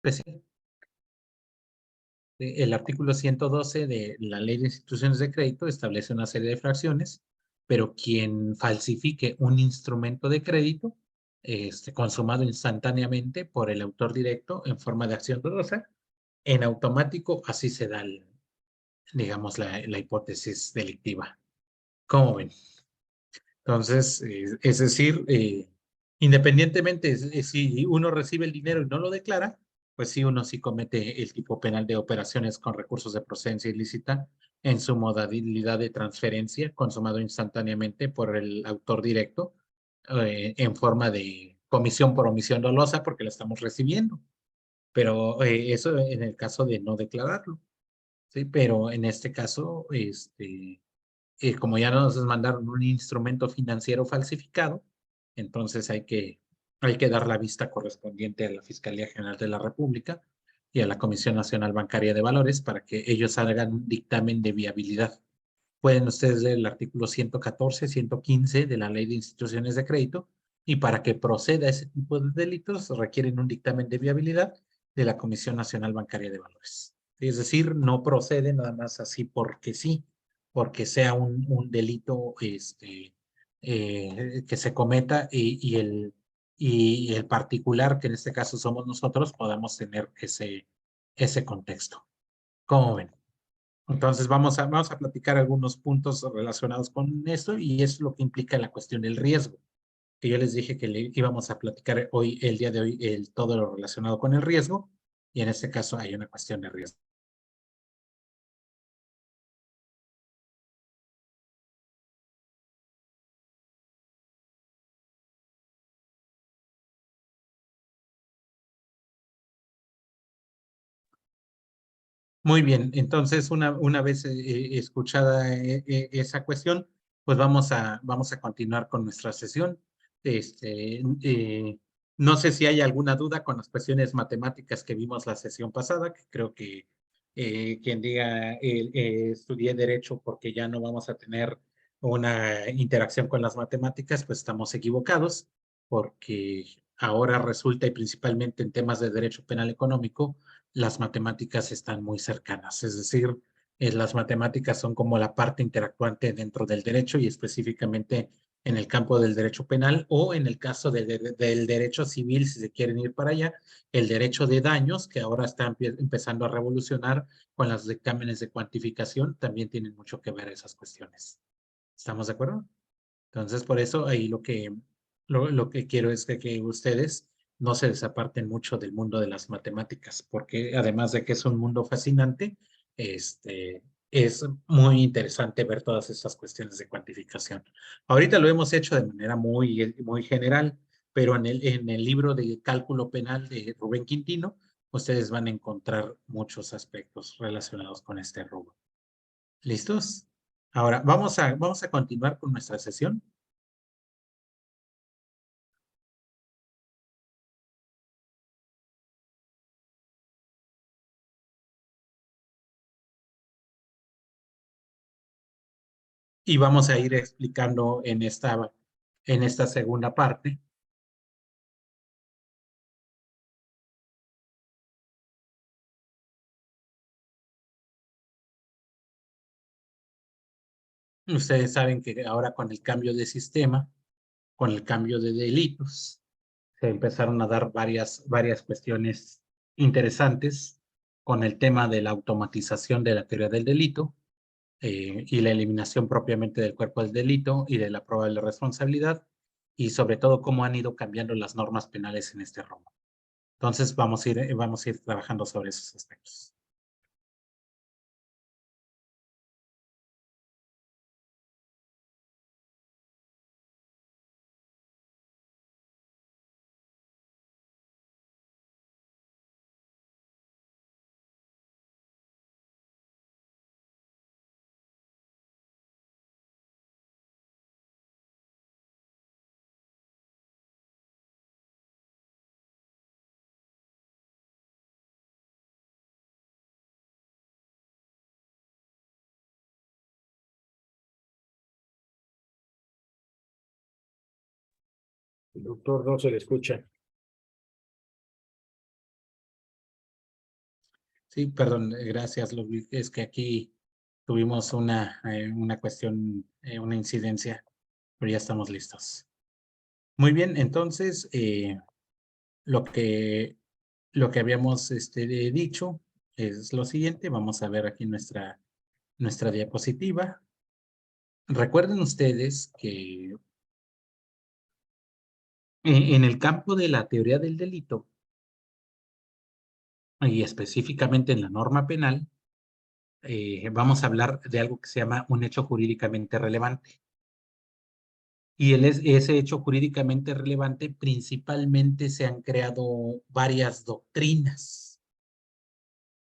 Pues sí, el artículo 112 de la Ley de Instituciones de Crédito establece una serie de fracciones, pero quien falsifique un instrumento de crédito consumado instantáneamente por el autor directo en forma de acción dolosa, en automático así se da, digamos, la hipótesis delictiva. ¿Cómo ven? Entonces, es decir, independientemente si uno recibe el dinero y no lo declara, pues sí, uno sí comete el tipo penal de operaciones con recursos de procedencia ilícita en su modalidad de transferencia consumado instantáneamente por el autor directo en forma de comisión por omisión dolosa porque la estamos recibiendo. Pero eso en el caso de no declararlo, ¿sí? Pero en este caso, como ya nos mandaron un instrumento financiero falsificado, entonces hay que dar la vista correspondiente a la Fiscalía General de la República y a la Comisión Nacional Bancaria de Valores para que ellos hagan un dictamen de viabilidad. Pueden ustedes leer el artículo 114, 115 de la Ley de Instituciones de Crédito y para que proceda ese tipo de delitos requieren un dictamen de viabilidad de la Comisión Nacional Bancaria de Valores. Es decir, no procede nada más así porque sí, porque sea un delito que se cometa y el particular, que en este caso somos nosotros, podamos tener ese contexto. ¿Cómo ven? Entonces vamos a platicar algunos puntos relacionados con esto y es lo que implica la cuestión del riesgo, que yo les dije que le íbamos a platicar hoy, el día de hoy, todo lo relacionado con el riesgo y en este caso hay una cuestión de riesgo. Muy bien, entonces una vez escuchada esa cuestión, pues vamos a continuar con nuestra sesión. No sé si hay alguna duda con las cuestiones matemáticas que vimos la sesión pasada, que creo que quien diga estudié derecho porque ya no vamos a tener una interacción con las matemáticas, pues estamos equivocados, porque ahora resulta, y principalmente en temas de derecho penal económico, las matemáticas están muy cercanas, es decir, las matemáticas son como la parte interactuante dentro del derecho y específicamente en el campo del derecho penal o en el caso del derecho civil, si se quieren ir para allá, el derecho de daños, que ahora está empezando a revolucionar con los dictámenes de cuantificación, también tienen mucho que ver esas cuestiones. ¿Estamos de acuerdo? Entonces, por eso ahí lo que quiero es que ustedes no se desaparten mucho del mundo de las matemáticas, porque además de que es un mundo fascinante, es muy interesante ver todas estas cuestiones de cuantificación. Ahorita lo hemos hecho de manera muy general, pero en el libro de cálculo penal de Rubén Quintino, ustedes van a encontrar muchos aspectos relacionados con este rubro. ¿Listos? Ahora, vamos a continuar con nuestra sesión. Y vamos a ir explicando en esta segunda parte. Ustedes saben que ahora con el cambio de sistema, con el cambio de delitos, se empezaron a dar varias cuestiones interesantes con el tema de la automatización de la teoría del delito y la eliminación propiamente del cuerpo del delito y de la probable responsabilidad y sobre todo cómo han ido cambiando las normas penales en este ramo. Entonces vamos a ir trabajando sobre esos aspectos. El doctor no se le escucha. Sí, perdón, gracias, Ludwig. Es que aquí tuvimos una cuestión, una incidencia, pero ya estamos listos. Muy bien, entonces, lo que, lo que habíamos dicho es lo siguiente. Vamos a ver aquí nuestra diapositiva. Recuerden ustedes que en el campo de la teoría del delito, y específicamente en la norma penal, vamos a hablar de algo que se llama un hecho jurídicamente relevante. Y ese hecho jurídicamente relevante, principalmente se han creado varias doctrinas.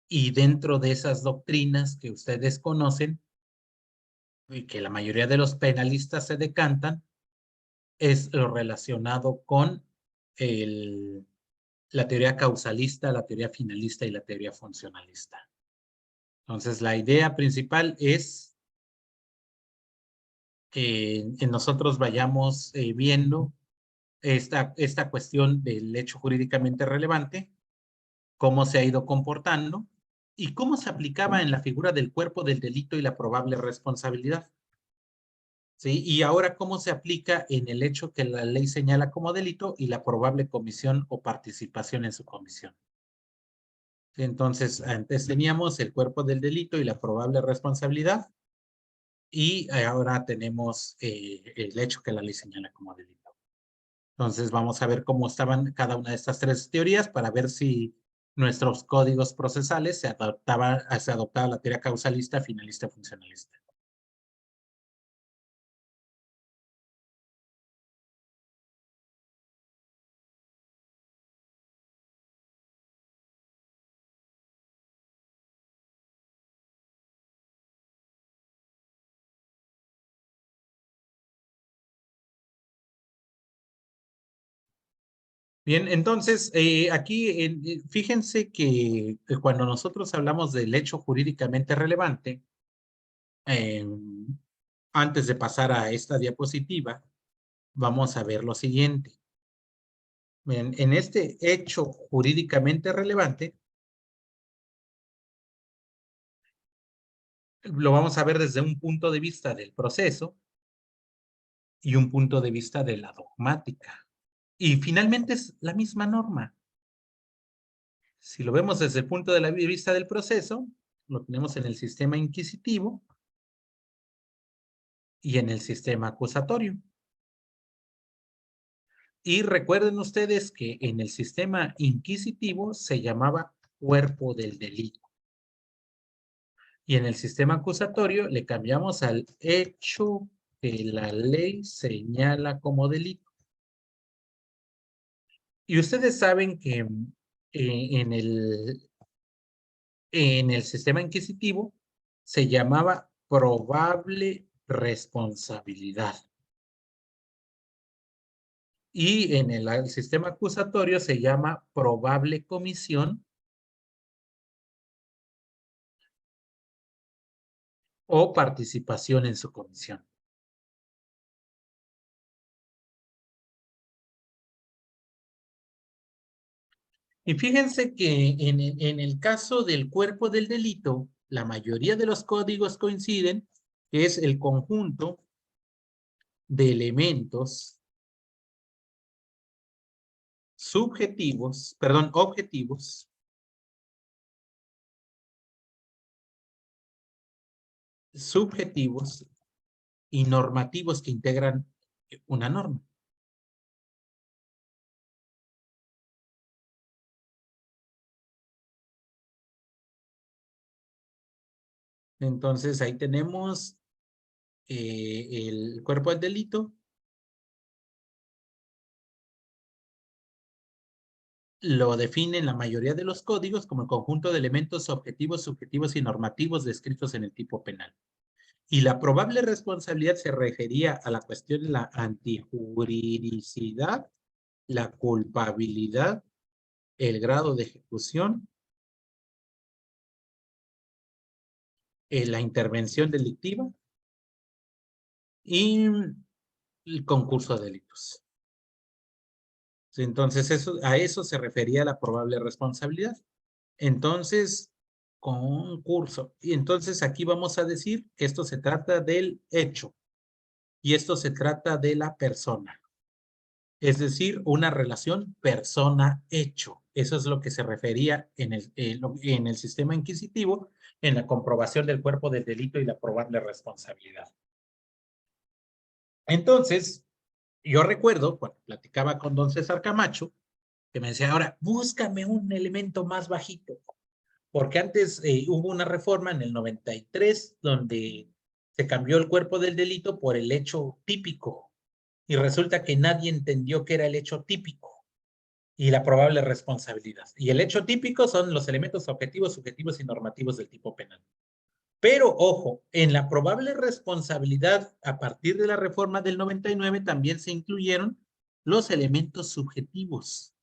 Y dentro de esas doctrinas que ustedes conocen, y que la mayoría de los penalistas se decantan, es lo relacionado con el, la teoría causalista, la teoría finalista y la teoría funcionalista. Entonces, la idea principal es que en nosotros vayamos viendo esta cuestión del hecho jurídicamente relevante, cómo se ha ido comportando y cómo se aplicaba en la figura del cuerpo del delito y la probable responsabilidad. ¿Sí? Y ahora cómo se aplica en el hecho que la ley señala como delito y la probable comisión o participación en su comisión. Entonces, antes teníamos el cuerpo del delito y la probable responsabilidad, y ahora tenemos el hecho que la ley señala como delito. Entonces, vamos a ver cómo estaban cada una de estas tres teorías para ver si nuestros códigos procesales se adoptaba la teoría causalista, finalista, funcionalista. Bien, entonces, aquí fíjense que cuando nosotros hablamos del hecho jurídicamente relevante, eh, antes de pasar a esta diapositiva, vamos a ver lo siguiente. En este hecho jurídicamente relevante, lo vamos a ver desde un punto de vista del proceso y un punto de vista de la dogmática. Y finalmente es la misma norma. Si lo vemos desde el punto de vista del proceso, lo tenemos en el sistema inquisitivo y en el sistema acusatorio. Y recuerden ustedes que en el sistema inquisitivo se llamaba cuerpo del delito. Y en el sistema acusatorio le cambiamos al hecho que la ley señala como delito. Y ustedes saben que en el sistema inquisitivo se llamaba probable responsabilidad. Y en el sistema acusatorio se llama probable comisión o participación en su comisión. Y fíjense que en el caso del cuerpo del delito, la mayoría de los códigos coinciden que es el conjunto de elementos subjetivos y normativos que integran una norma. Entonces ahí tenemos el cuerpo del delito, lo definen la mayoría de los códigos como el conjunto de elementos objetivos, subjetivos y normativos descritos en el tipo penal. Y la probable responsabilidad se refería a la cuestión de la antijuridicidad, la culpabilidad, el grado de ejecución, la intervención delictiva y el concurso de delitos. Entonces, a eso se refería la probable responsabilidad. Entonces, Concurso. Y entonces aquí vamos a decir que esto se trata del hecho y esto se trata de la persona. Es decir, una relación persona-hecho. Eso es lo que se refería en el sistema inquisitivo, en la comprobación del cuerpo del delito y la probable responsabilidad. Entonces, yo recuerdo cuando platicaba con don César Camacho, que me decía, ahora, búscame un elemento más bajito, porque antes hubo una reforma en el 93 donde se cambió el cuerpo del delito por el hecho típico, y resulta que nadie entendió qué era el hecho típico y la probable responsabilidad. Y el hecho típico son los elementos objetivos, subjetivos y normativos del tipo penal. Pero, ojo, en la probable responsabilidad, a partir de la reforma del 99, también se incluyeron los elementos subjetivos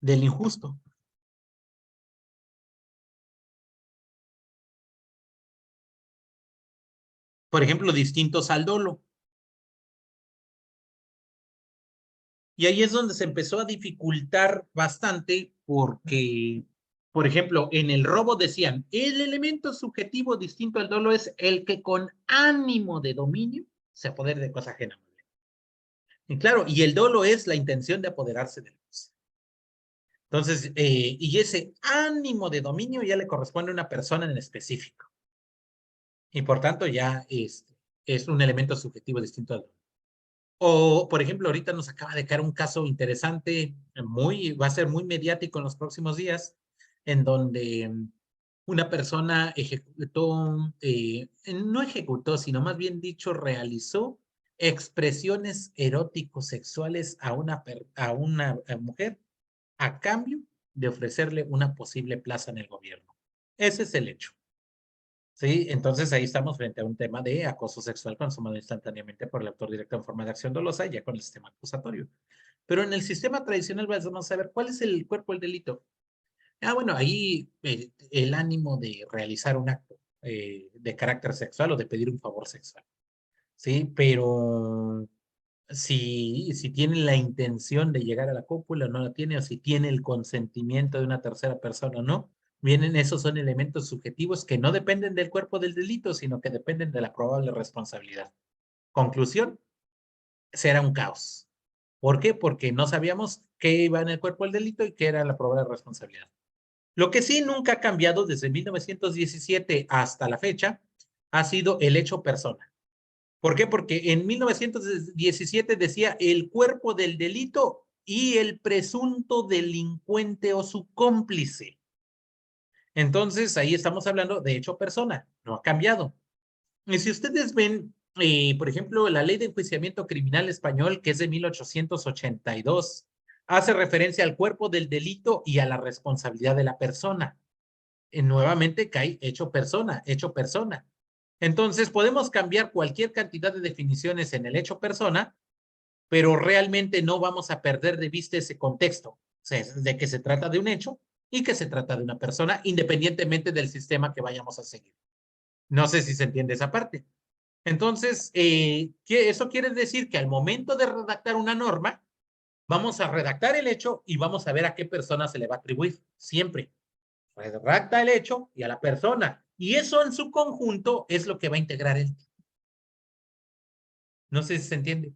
del injusto. Por ejemplo, distintos al dolo. Y ahí es donde se empezó a dificultar bastante porque, por ejemplo, en el robo decían, el elemento subjetivo distinto al dolo es el que con ánimo de dominio se apodere de cosa ajena. Y claro, y el dolo es la intención de apoderarse de la cosa. Entonces, y ese ánimo de dominio ya le corresponde a una persona en específico. Y por tanto ya es un elemento subjetivo distinto al dolo. O, por ejemplo, ahorita nos acaba de caer un caso interesante, va a ser muy mediático en los próximos días, en donde una persona ejecutó, no ejecutó, sino más bien dicho, realizó expresiones eróticos sexuales a una mujer a cambio de ofrecerle una posible plaza en el gobierno. Ese es el hecho. Sí, entonces ahí estamos frente a un tema de acoso sexual consumado instantáneamente por el autor directo en forma de acción dolosa, ya con el sistema acusatorio. Pero en el sistema tradicional vamos a ver cuál es el cuerpo del delito. Bueno, ahí el ánimo de realizar un acto de carácter sexual o de pedir un favor sexual. Sí, pero si tiene la intención de llegar a la cópula o no la tiene, o si tiene el consentimiento de una tercera persona o no, vienen, esos son elementos subjetivos que no dependen del cuerpo del delito, sino que dependen de la probable responsabilidad. Conclusión, será un caos. ¿Por qué? Porque no sabíamos qué iba en el cuerpo del delito y qué era la probable responsabilidad. Lo que sí nunca ha cambiado desde 1917 hasta la fecha ha sido el hecho persona. ¿Por qué? Porque en 1917 decía el cuerpo del delito y el presunto delincuente o su cómplice. Entonces, ahí estamos hablando de hecho persona, no ha cambiado. Y si ustedes ven, por ejemplo, la ley de enjuiciamiento criminal español, que es de 1882, hace referencia al cuerpo del delito y a la responsabilidad de la persona. Nuevamente cae hecho persona, hecho persona. Entonces, podemos cambiar cualquier cantidad de definiciones en el hecho persona, pero realmente no vamos a perder de vista ese contexto, o sea, de que se trata de un hecho y que se trata de una persona, independientemente del sistema que vayamos a seguir. No sé si se entiende esa parte. Entonces, eso quiere decir que al momento de redactar una norma, vamos a redactar el hecho y vamos a ver a qué persona se le va a atribuir, siempre. Redacta el hecho y a la persona. Y eso en su conjunto es lo que va a integrar el. No sé si se entiende.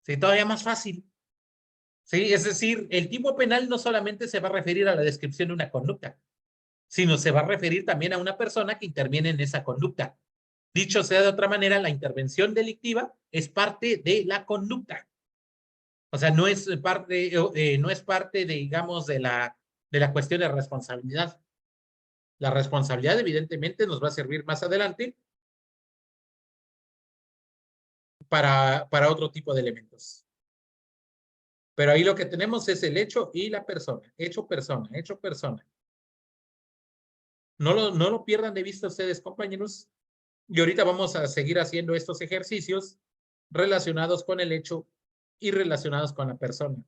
Sí, todavía más fácil. Sí, es decir, el tipo penal no solamente se va a referir a la descripción de una conducta, sino se va a referir también a una persona que interviene en esa conducta. Dicho sea de otra manera, la intervención delictiva es parte de la conducta. O sea, no es parte de, digamos, de la cuestión de responsabilidad. La responsabilidad, evidentemente, nos va a servir más adelante para otro tipo de elementos. Pero ahí lo que tenemos es el hecho y la persona. Hecho persona, hecho persona. No lo pierdan de vista ustedes, compañeros. Y ahorita vamos a seguir haciendo estos ejercicios relacionados con el hecho y relacionados con la persona.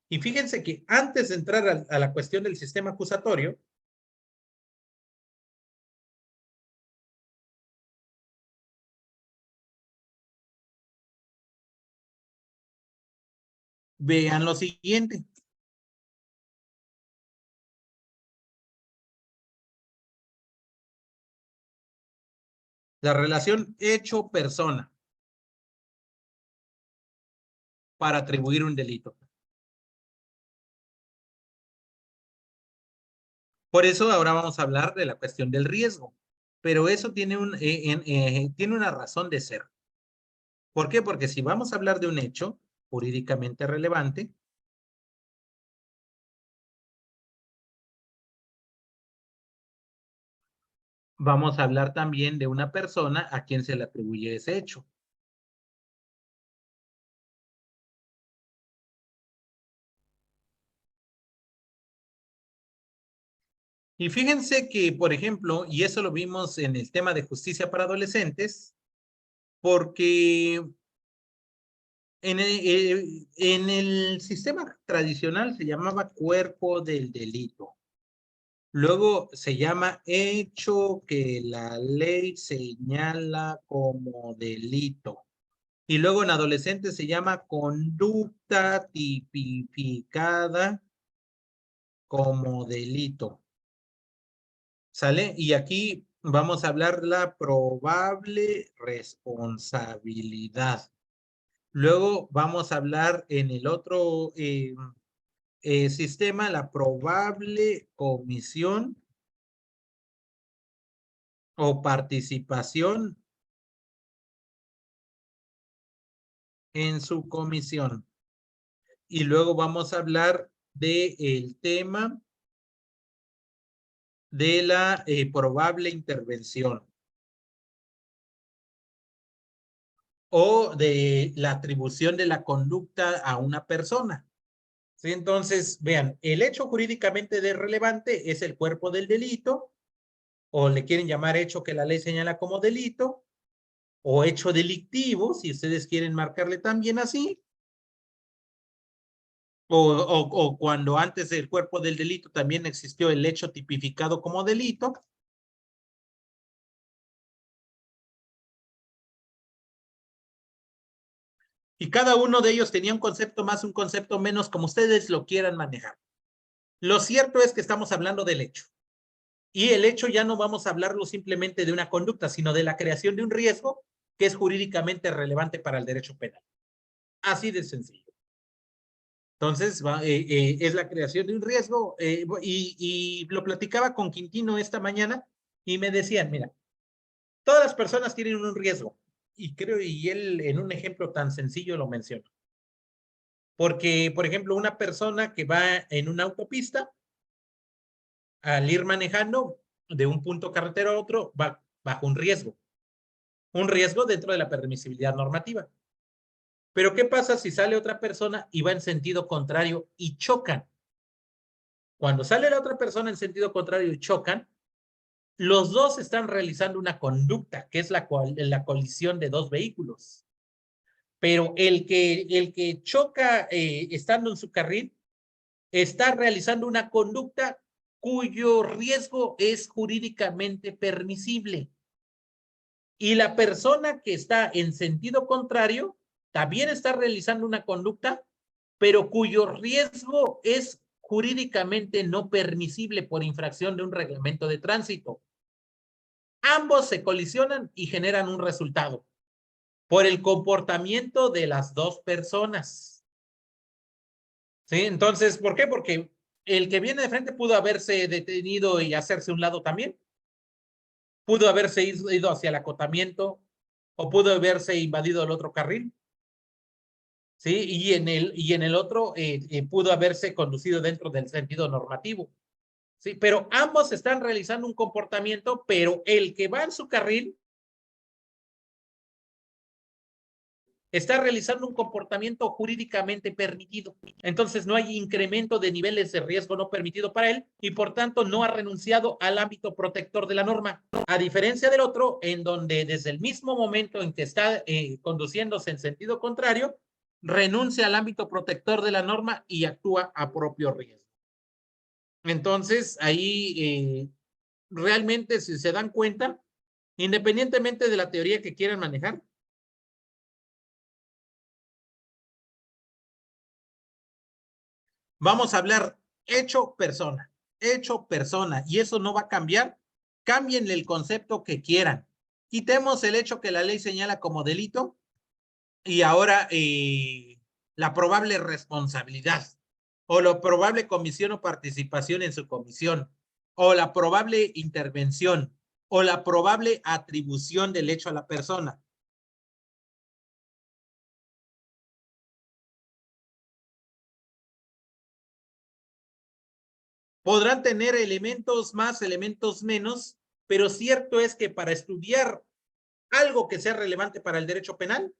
Y fíjense que antes de entrar a la cuestión del sistema acusatorio, vean lo siguiente. La relación hecho-persona para atribuir un delito. Por eso ahora vamos a hablar de la cuestión del riesgo, pero eso tiene, tiene una razón de ser. ¿Por qué? Porque si vamos a hablar de un hecho jurídicamente relevante, vamos a hablar también de una persona a quien se le atribuye ese hecho. Y fíjense que, por ejemplo, y eso lo vimos en el tema de justicia para adolescentes, porque en el sistema tradicional se llamaba cuerpo del delito. Luego se llama hecho que la ley señala como delito. Y luego en adolescentes se llama conducta tipificada como delito. ¿Sale? Y aquí vamos a hablar la probable responsabilidad. Luego vamos a hablar en el otro sistema la probable comisión o participación en su comisión. Y luego vamos a hablar del tema de la probable intervención o de la atribución de la conducta a una persona. ¿Sí? Entonces, vean, el hecho jurídicamente relevante es el cuerpo del delito, o le quieren llamar hecho que la ley señala como delito, o hecho delictivo, si ustedes quieren marcarle también así, o cuando antes del cuerpo del delito también existió el hecho tipificado como delito. Y cada uno de ellos tenía un concepto más, un concepto menos, como ustedes lo quieran manejar. Lo cierto es que estamos hablando del hecho. Y el hecho ya no vamos a hablarlo simplemente de una conducta, sino de la creación de un riesgo que es jurídicamente relevante para el derecho penal. Así de sencillo. Entonces, es la creación de un riesgo. Y lo platicaba con Quintino esta mañana y me decían, mira, todas las personas tienen un riesgo. Y creo, y él en un ejemplo tan sencillo lo menciona. Porque, por ejemplo, una persona que va en una autopista, al ir manejando de un punto carretero a otro, va bajo un riesgo. Un riesgo dentro de la permisibilidad normativa. Pero ¿qué pasa si sale otra persona y va en sentido contrario y chocan? Cuando sale la otra persona en sentido contrario y chocan, los dos están realizando una conducta, que es la colisión de dos vehículos. Pero el que choca estando en su carril está realizando una conducta cuyo riesgo es jurídicamente permisible. Y la persona que está en sentido contrario también está realizando una conducta, pero cuyo riesgo es jurídicamente no permisible por infracción de un reglamento de tránsito. Ambos se colisionan y generan un resultado por el comportamiento de las dos personas. ¿Sí? Entonces, ¿por qué? Porque el que viene de frente pudo haberse detenido y hacerse un lado también. Pudo haberse ido hacia el acotamiento o pudo haberse invadido el otro carril. ¿Sí? Y en el otro pudo haberse conducido dentro del sentido normativo. ¿Sí? Pero ambos están realizando un comportamiento, pero el que va en su carril está realizando un comportamiento jurídicamente permitido. Entonces no hay incremento de niveles de riesgo no permitido para él y por tanto no ha renunciado al ámbito protector de la norma. A diferencia del otro, en donde desde el mismo momento en que está conduciéndose en sentido contrario, renuncia al ámbito protector de la norma y actúa a propio riesgo. Entonces ahí realmente, si se dan cuenta, independientemente de la teoría que quieran manejar, vamos a hablar hecho persona, y eso no va a cambiar. Cámbienle el concepto que quieran, Quitemos el hecho que la ley señala como delito y ahora la probable responsabilidad o la probable comisión o participación en su comisión o la probable intervención o la probable atribución del hecho a la persona. Podrán tener elementos más, elementos menos, pero cierto es que para estudiar algo que sea relevante para el derecho penal,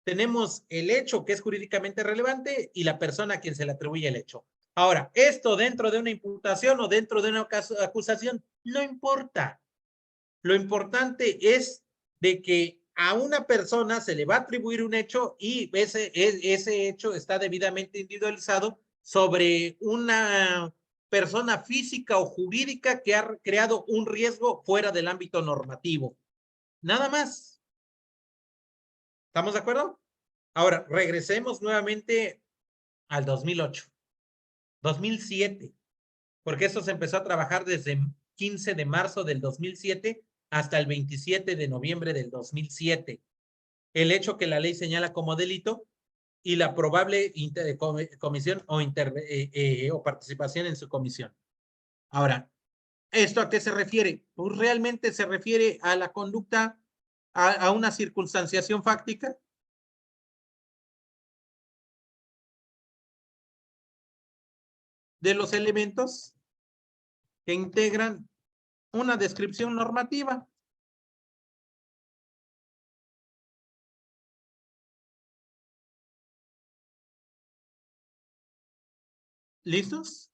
tenemos el hecho que es jurídicamente relevante y la persona a quien se le atribuye el hecho. Ahora, esto dentro de una imputación o dentro de una acusación, no importa. Lo importante es de que a una persona se le va a atribuir un hecho y ese hecho está debidamente individualizado sobre una persona física o jurídica que ha creado un riesgo fuera del ámbito normativo. Nada más. ¿Estamos de acuerdo? Ahora, regresemos nuevamente al 2008, 2007, porque esto se empezó a trabajar desde 15 de marzo del 2007 hasta el 27 de noviembre del 2007. El hecho que la ley señala como delito y la probable comisión o participación en su comisión. Ahora, ¿esto a qué se refiere? Pues realmente se refiere a la conducta, a una circunstanciación fáctica de los elementos que integran una descripción normativa. ¿Listos?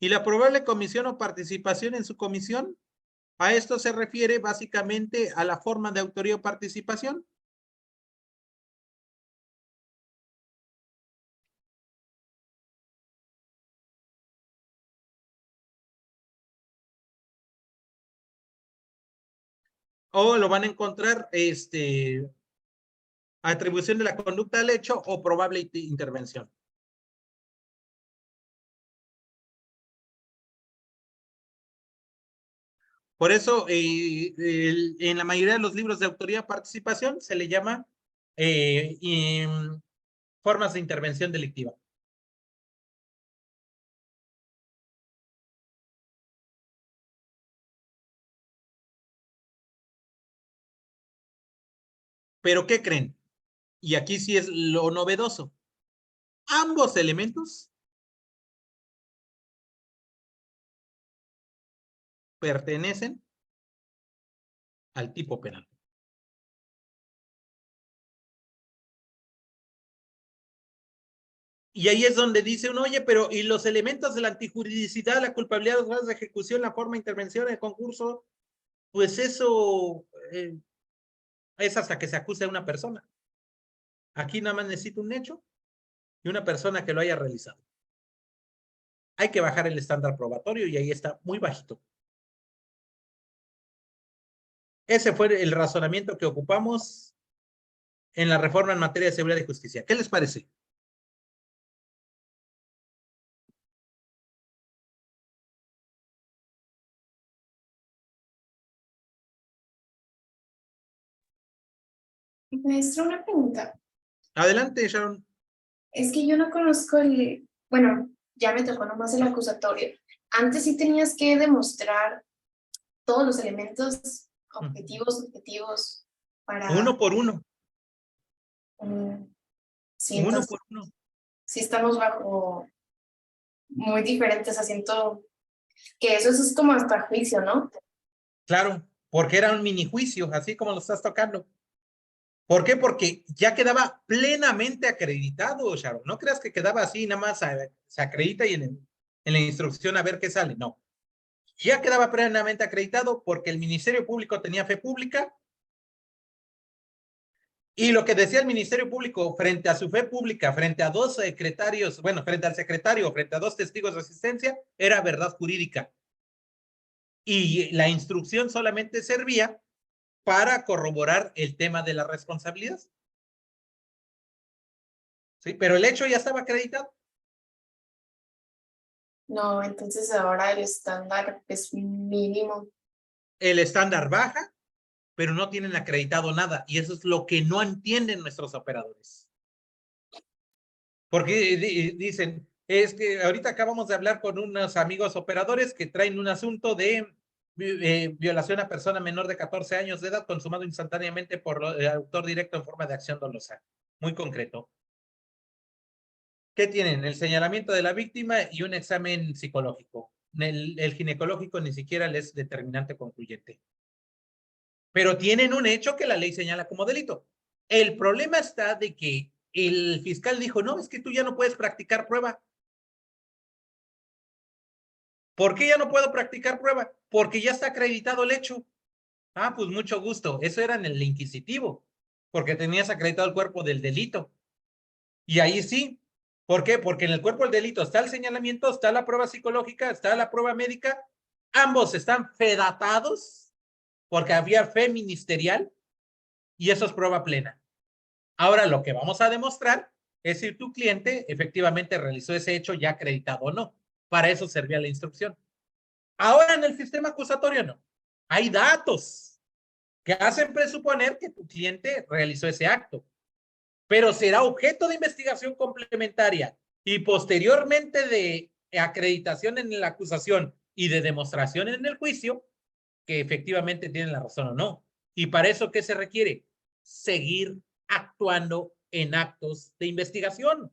Y la probable comisión o participación en su comisión, a esto se refiere básicamente a la forma de autoría o participación. O lo van a encontrar atribución de la conducta al hecho o probable intervención. Por eso, en la mayoría de los libros de autoría o participación se le llama formas de intervención delictiva. Pero ¿qué creen? Y aquí sí es lo novedoso. Ambos elementos pertenecen al tipo penal. Y ahí es donde dice uno, oye, pero ¿y los elementos de la antijuridicidad, la culpabilidad, los grados de ejecución, la forma de intervención, el concurso? Pues eso es hasta que se acuse a una persona. Aquí nada más necesito un hecho y una persona que lo haya realizado. Hay que bajar el estándar probatorio y ahí está muy bajito. Ese fue el razonamiento que ocupamos en la reforma en materia de seguridad y justicia. ¿Qué les parece? Maestro, una pregunta. Adelante, Sharon. Es que yo no conozco bueno, ya me tocó nomás el acusatorio. Antes sí tenías que demostrar todos los elementos objetivos, subjetivos, Uno para... por uno. Sí, Uno entonces por uno. sí estamos bajo muy diferentes, asiento que eso es como hasta juicio, ¿no? Claro, porque era un mini juicio, así como lo estás tocando. ¿Por qué? Porque ya quedaba plenamente acreditado, Sharon. No creas que quedaba así, nada más se acredita y en la instrucción a ver qué sale. No. Ya quedaba plenamente acreditado porque el Ministerio Público tenía fe pública y lo que decía el Ministerio Público frente a su fe pública, frente a dos secretarios, bueno, frente al secretario, frente a dos testigos de asistencia, era verdad jurídica. Y la instrucción solamente servía para corroborar el tema de la responsabilidad. ¿Sí? Pero el hecho ya estaba acreditado. No, entonces ahora el estándar es mínimo. El estándar baja pero no tienen acreditado nada. Y eso es lo que no entienden nuestros operadores. Porque dicen, es que ahorita acabamos de hablar con unos amigos operadores que traen un asunto de violación a persona menor de 14 años de edad consumado instantáneamente por el autor directo en forma de acción dolosa. Muy concreto. ¿Qué tienen? El señalamiento de la víctima y un examen psicológico. El ginecológico ni siquiera es determinante concluyente. Pero tienen un hecho que la ley señala como delito. El problema está de que el fiscal dijo, no, es que tú ya no puedes practicar prueba. ¿Por qué ya no puedo practicar prueba? Porque ya está acreditado el hecho. Ah, pues mucho gusto. Eso era en el inquisitivo, porque tenías acreditado el cuerpo del delito. Y ahí sí. ¿Por qué? Porque en el cuerpo del delito está el señalamiento, está la prueba psicológica, está la prueba médica. Ambos están fedatados porque había fe ministerial y eso es prueba plena. Ahora lo que vamos a demostrar es si tu cliente efectivamente realizó ese hecho ya acreditado o no. Para eso servía la instrucción. Ahora en el sistema acusatorio no. Hay datos que hacen presuponer que tu cliente realizó ese acto, pero será objeto de investigación complementaria y posteriormente de acreditación en la acusación y de demostración en el juicio que efectivamente tienen la razón o no. Y para eso, ¿qué se requiere? Seguir actuando en actos de investigación.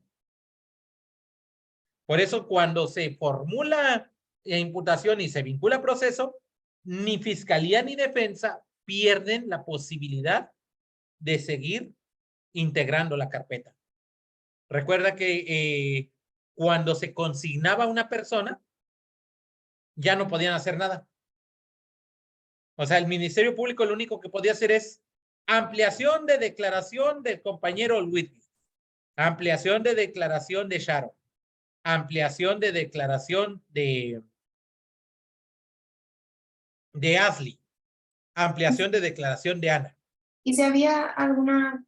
Por eso, cuando se formula imputación y se vincula proceso, ni fiscalía ni defensa pierden la posibilidad de seguir integrando la carpeta. Recuerda que cuando se consignaba a una persona, ya no podían hacer nada. O sea, el Ministerio Público lo único que podía hacer es ampliación de declaración del compañero Whitney, ampliación de declaración de Sharon, ampliación de declaración de Ashley, ampliación de declaración de Ana. ¿Y si había alguna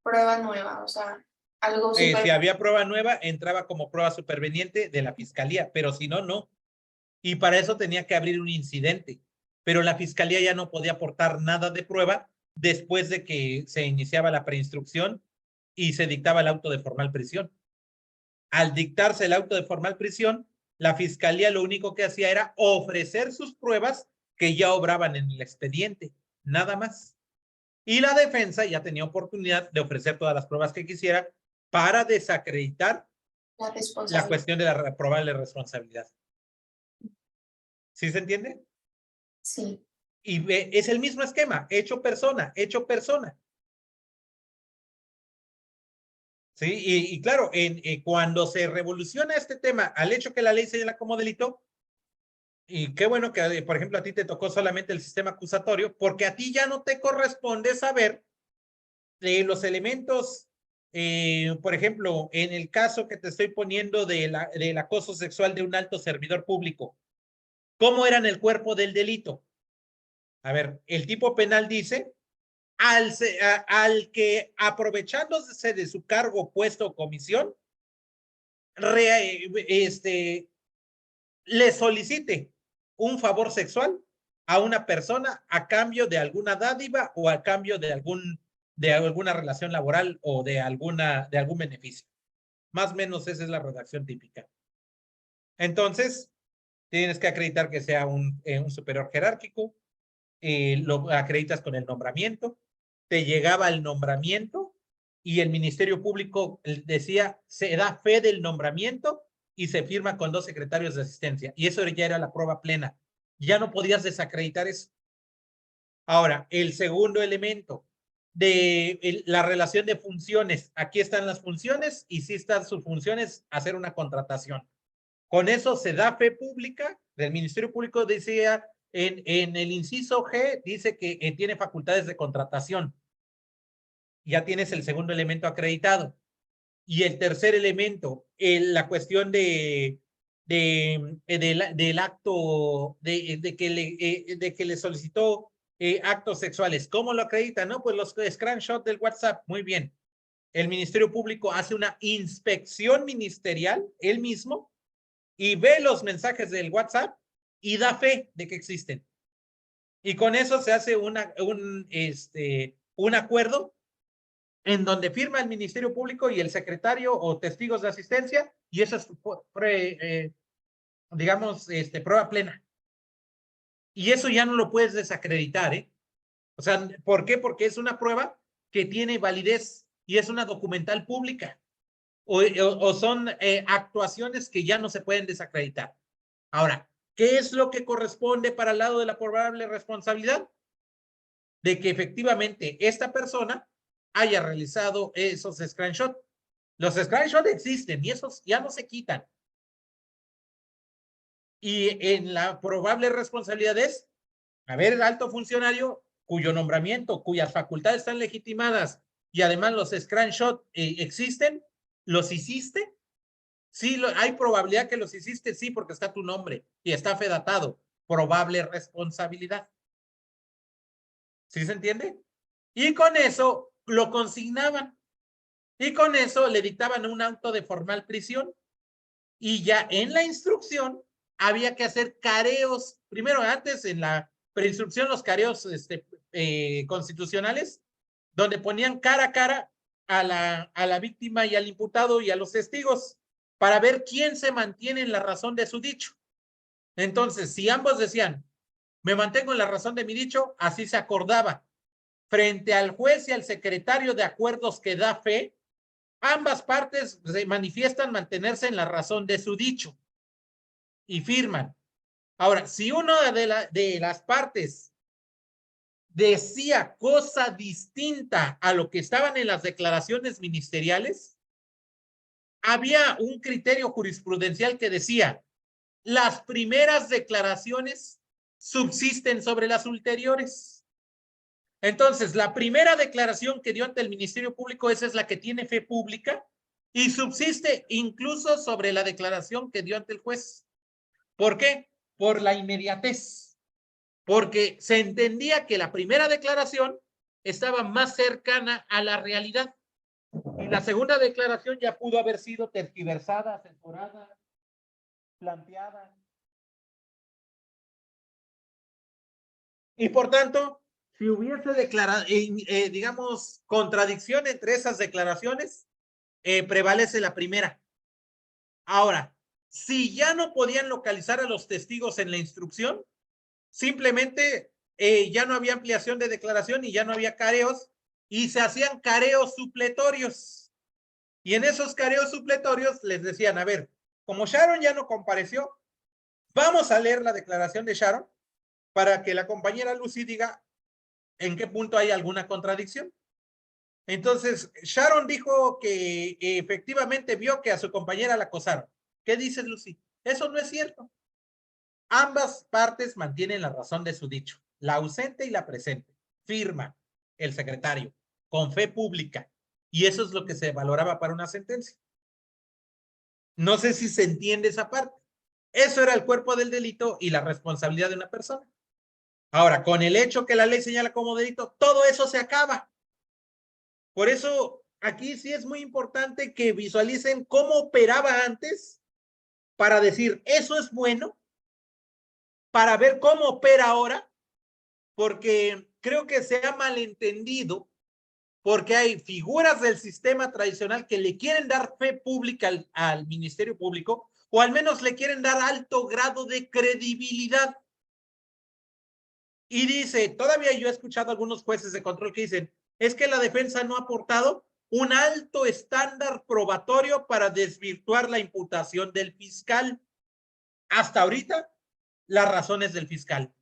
prueba nueva? O sea, algo super... Si había prueba nueva, entraba como prueba superveniente de la fiscalía, pero si no, no. Y para eso tenía que abrir un incidente. Pero la fiscalía ya no podía aportar nada de prueba después de que se iniciaba la preinstrucción y se dictaba el auto de formal prisión. Al dictarse el auto de formal prisión, la fiscalía lo único que hacía era ofrecer sus pruebas que ya obraban en el expediente, nada más. Y la defensa ya tenía oportunidad de ofrecer todas las pruebas que quisiera para desacreditar la cuestión de la probable responsabilidad. ¿Sí se entiende? Sí. Y es el mismo esquema, hecho persona, hecho persona. ¿Sí? Y claro, cuando se revoluciona este tema al hecho que la ley señala como delito, y qué bueno que, por ejemplo, a ti te tocó solamente el sistema acusatorio, porque a ti ya no te corresponde saber los elementos, por ejemplo, en el caso que te estoy poniendo del acoso sexual de un alto servidor público, ¿cómo era en el cuerpo del delito? A ver, el tipo penal dice, al que aprovechándose de su cargo, puesto o comisión, le solicite un favor sexual a una persona a cambio de alguna dádiva o a cambio de alguna relación laboral o de algún beneficio. Más o menos esa es la redacción típica. Entonces, tienes que acreditar que sea un superior jerárquico, lo acreditas con el nombramiento, te llegaba el nombramiento y el Ministerio Público decía, se da fe del nombramiento y se firma con 2 secretarios de asistencia. Y eso ya era la prueba plena. Ya no podías desacreditar eso. Ahora, el segundo elemento de la relación de funciones. Aquí están las funciones y sí están sus funciones, hacer una contratación. Con eso se da fe pública del Ministerio Público, decía en el inciso G, dice que tiene facultades de contratación. Ya tienes el segundo elemento acreditado. Y el tercer elemento, la cuestión del acto de que le solicitó actos sexuales. ¿Cómo lo acredita? No, pues los screenshots del WhatsApp. Muy bien. El Ministerio Público hace una inspección ministerial, él mismo, y ve los mensajes del WhatsApp y da fe de que existen. Y con eso se hace un acuerdo en donde firma el Ministerio Público y el secretario o testigos de asistencia, y eso es, digamos, prueba plena. Y eso ya no lo puedes desacreditar, ¿eh? O sea, ¿por qué? Porque es una prueba que tiene validez y es una documental pública. O son actuaciones que ya no se pueden desacreditar. Ahora, ¿qué es lo que corresponde para el lado de la probable responsabilidad? De que efectivamente esta persona haya realizado esos screenshots. Los screenshots existen y esos ya no se quitan. Y en la probable responsabilidad es haber alto funcionario cuyo nombramiento, cuyas facultades están legitimadas y además los screenshots existen, ¿los hiciste? Sí, hay probabilidad que los hiciste, sí, porque está tu nombre y está fedatado. Probable responsabilidad. ¿Sí se entiende? Y con eso lo consignaban. Y con eso le dictaban un auto de formal prisión. Y ya en la instrucción había que hacer careos. Primero, antes en la preinstrucción, los careos constitucionales, donde ponían cara a cara a la víctima y al imputado y a los testigos para ver quién se mantiene en la razón de su dicho. Entonces, si ambos decían, me mantengo en la razón de mi dicho, así se acordaba. Frente al juez y al secretario de acuerdos que da fe, ambas partes se manifiestan mantenerse en la razón de su dicho y firman. Ahora, si una de las partes decía cosa distinta a lo que estaban en las declaraciones ministeriales, había un criterio jurisprudencial que decía, las primeras declaraciones subsisten sobre las ulteriores. Entonces, la primera declaración que dio ante el Ministerio Público, esa es la que tiene fe pública y subsiste incluso sobre la declaración que dio ante el juez. ¿Por qué? Por la inmediatez. Porque se entendía que la primera declaración estaba más cercana a la realidad. Y la segunda declaración ya pudo haber sido tergiversada, censurada, planteada. Y por tanto, si hubiese declarado, digamos, contradicción entre esas declaraciones, prevalece la primera. Ahora, si ya no podían localizar a los testigos en la instrucción, simplemente ya no había ampliación de declaración y ya no había careos y se hacían careos supletorios. Y en esos careos supletorios les decían, a ver, como Sharon ya no compareció, vamos a leer la declaración de Sharon para que la compañera Lucy diga en qué punto hay alguna contradicción. Entonces, Sharon dijo que efectivamente vio que a su compañera la acosaron. ¿Qué dices, Lucy? Eso no es cierto. Ambas partes mantienen la razón de su dicho, la ausente y la presente. Firma el secretario con fe pública. Y eso es lo que se valoraba para una sentencia. No sé si se entiende esa parte. Eso era el cuerpo del delito y la responsabilidad de una persona. Ahora, con el hecho que la ley señala como delito, todo eso se acaba. Por eso, aquí sí es muy importante que visualicen cómo operaba antes para decir, eso es bueno, para ver cómo opera ahora, porque creo que se ha malentendido, porque hay figuras del sistema tradicional que le quieren dar fe pública al Ministerio Público, o al menos le quieren dar alto grado de credibilidad. Y dice, todavía yo he escuchado a algunos jueces de control que dicen, es que la defensa no ha aportado un alto estándar probatorio para desvirtuar la imputación del fiscal. Hasta ahorita, las razones del fiscal.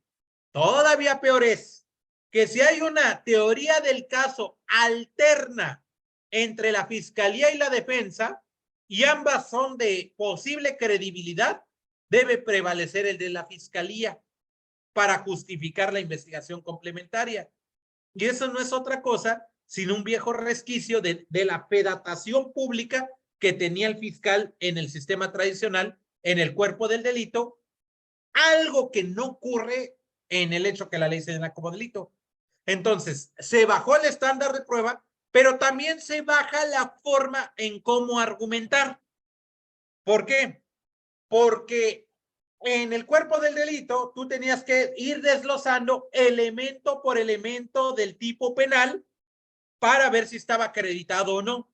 Todavía peor es que si hay una teoría del caso alterna entre la fiscalía y la defensa, y ambas son de posible credibilidad, debe prevalecer el de la fiscalía para justificar la investigación complementaria. Y eso no es otra cosa sino un viejo resquicio de la pedatación pública que tenía el fiscal en el sistema tradicional, en el cuerpo del delito, algo que no ocurre en el hecho que la ley señala como delito. Entonces, se bajó el estándar de prueba, pero también se baja la forma en cómo argumentar. ¿Por qué? Porque en el cuerpo del delito, tú tenías que ir desglosando elemento por elemento del tipo penal para ver si estaba acreditado o no.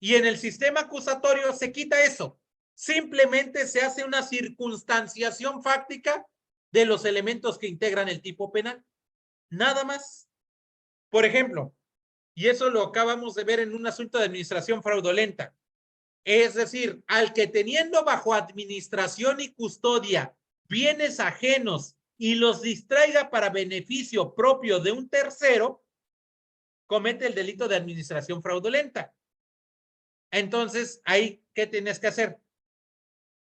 Y en el sistema acusatorio se quita eso. Simplemente se hace una circunstanciación fáctica de los elementos que integran el tipo penal. Nada más. Por ejemplo, y eso lo acabamos de ver en un asunto de administración fraudulenta. Es decir, al que teniendo bajo administración y custodia bienes ajenos y los distraiga para beneficio propio de un tercero, comete el delito de administración fraudulenta. Entonces, ahí, ¿qué tienes que hacer?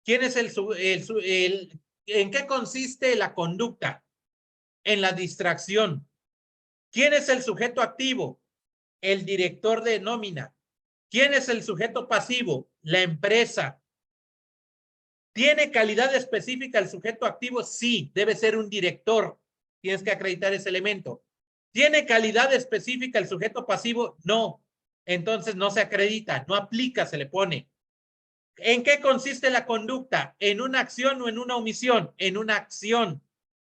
¿Quién es ¿en qué consiste la conducta? En la distracción. ¿Quién es el sujeto activo? El director de nómina. ¿Quién es el sujeto pasivo? La empresa. ¿Tiene calidad específica el sujeto activo? Sí, debe ser un director. Tienes que acreditar ese elemento. ¿Tiene calidad específica el sujeto pasivo? No. Entonces no se acredita, no aplica, se le pone. ¿En qué consiste la conducta? ¿En una acción o en una omisión? En una acción.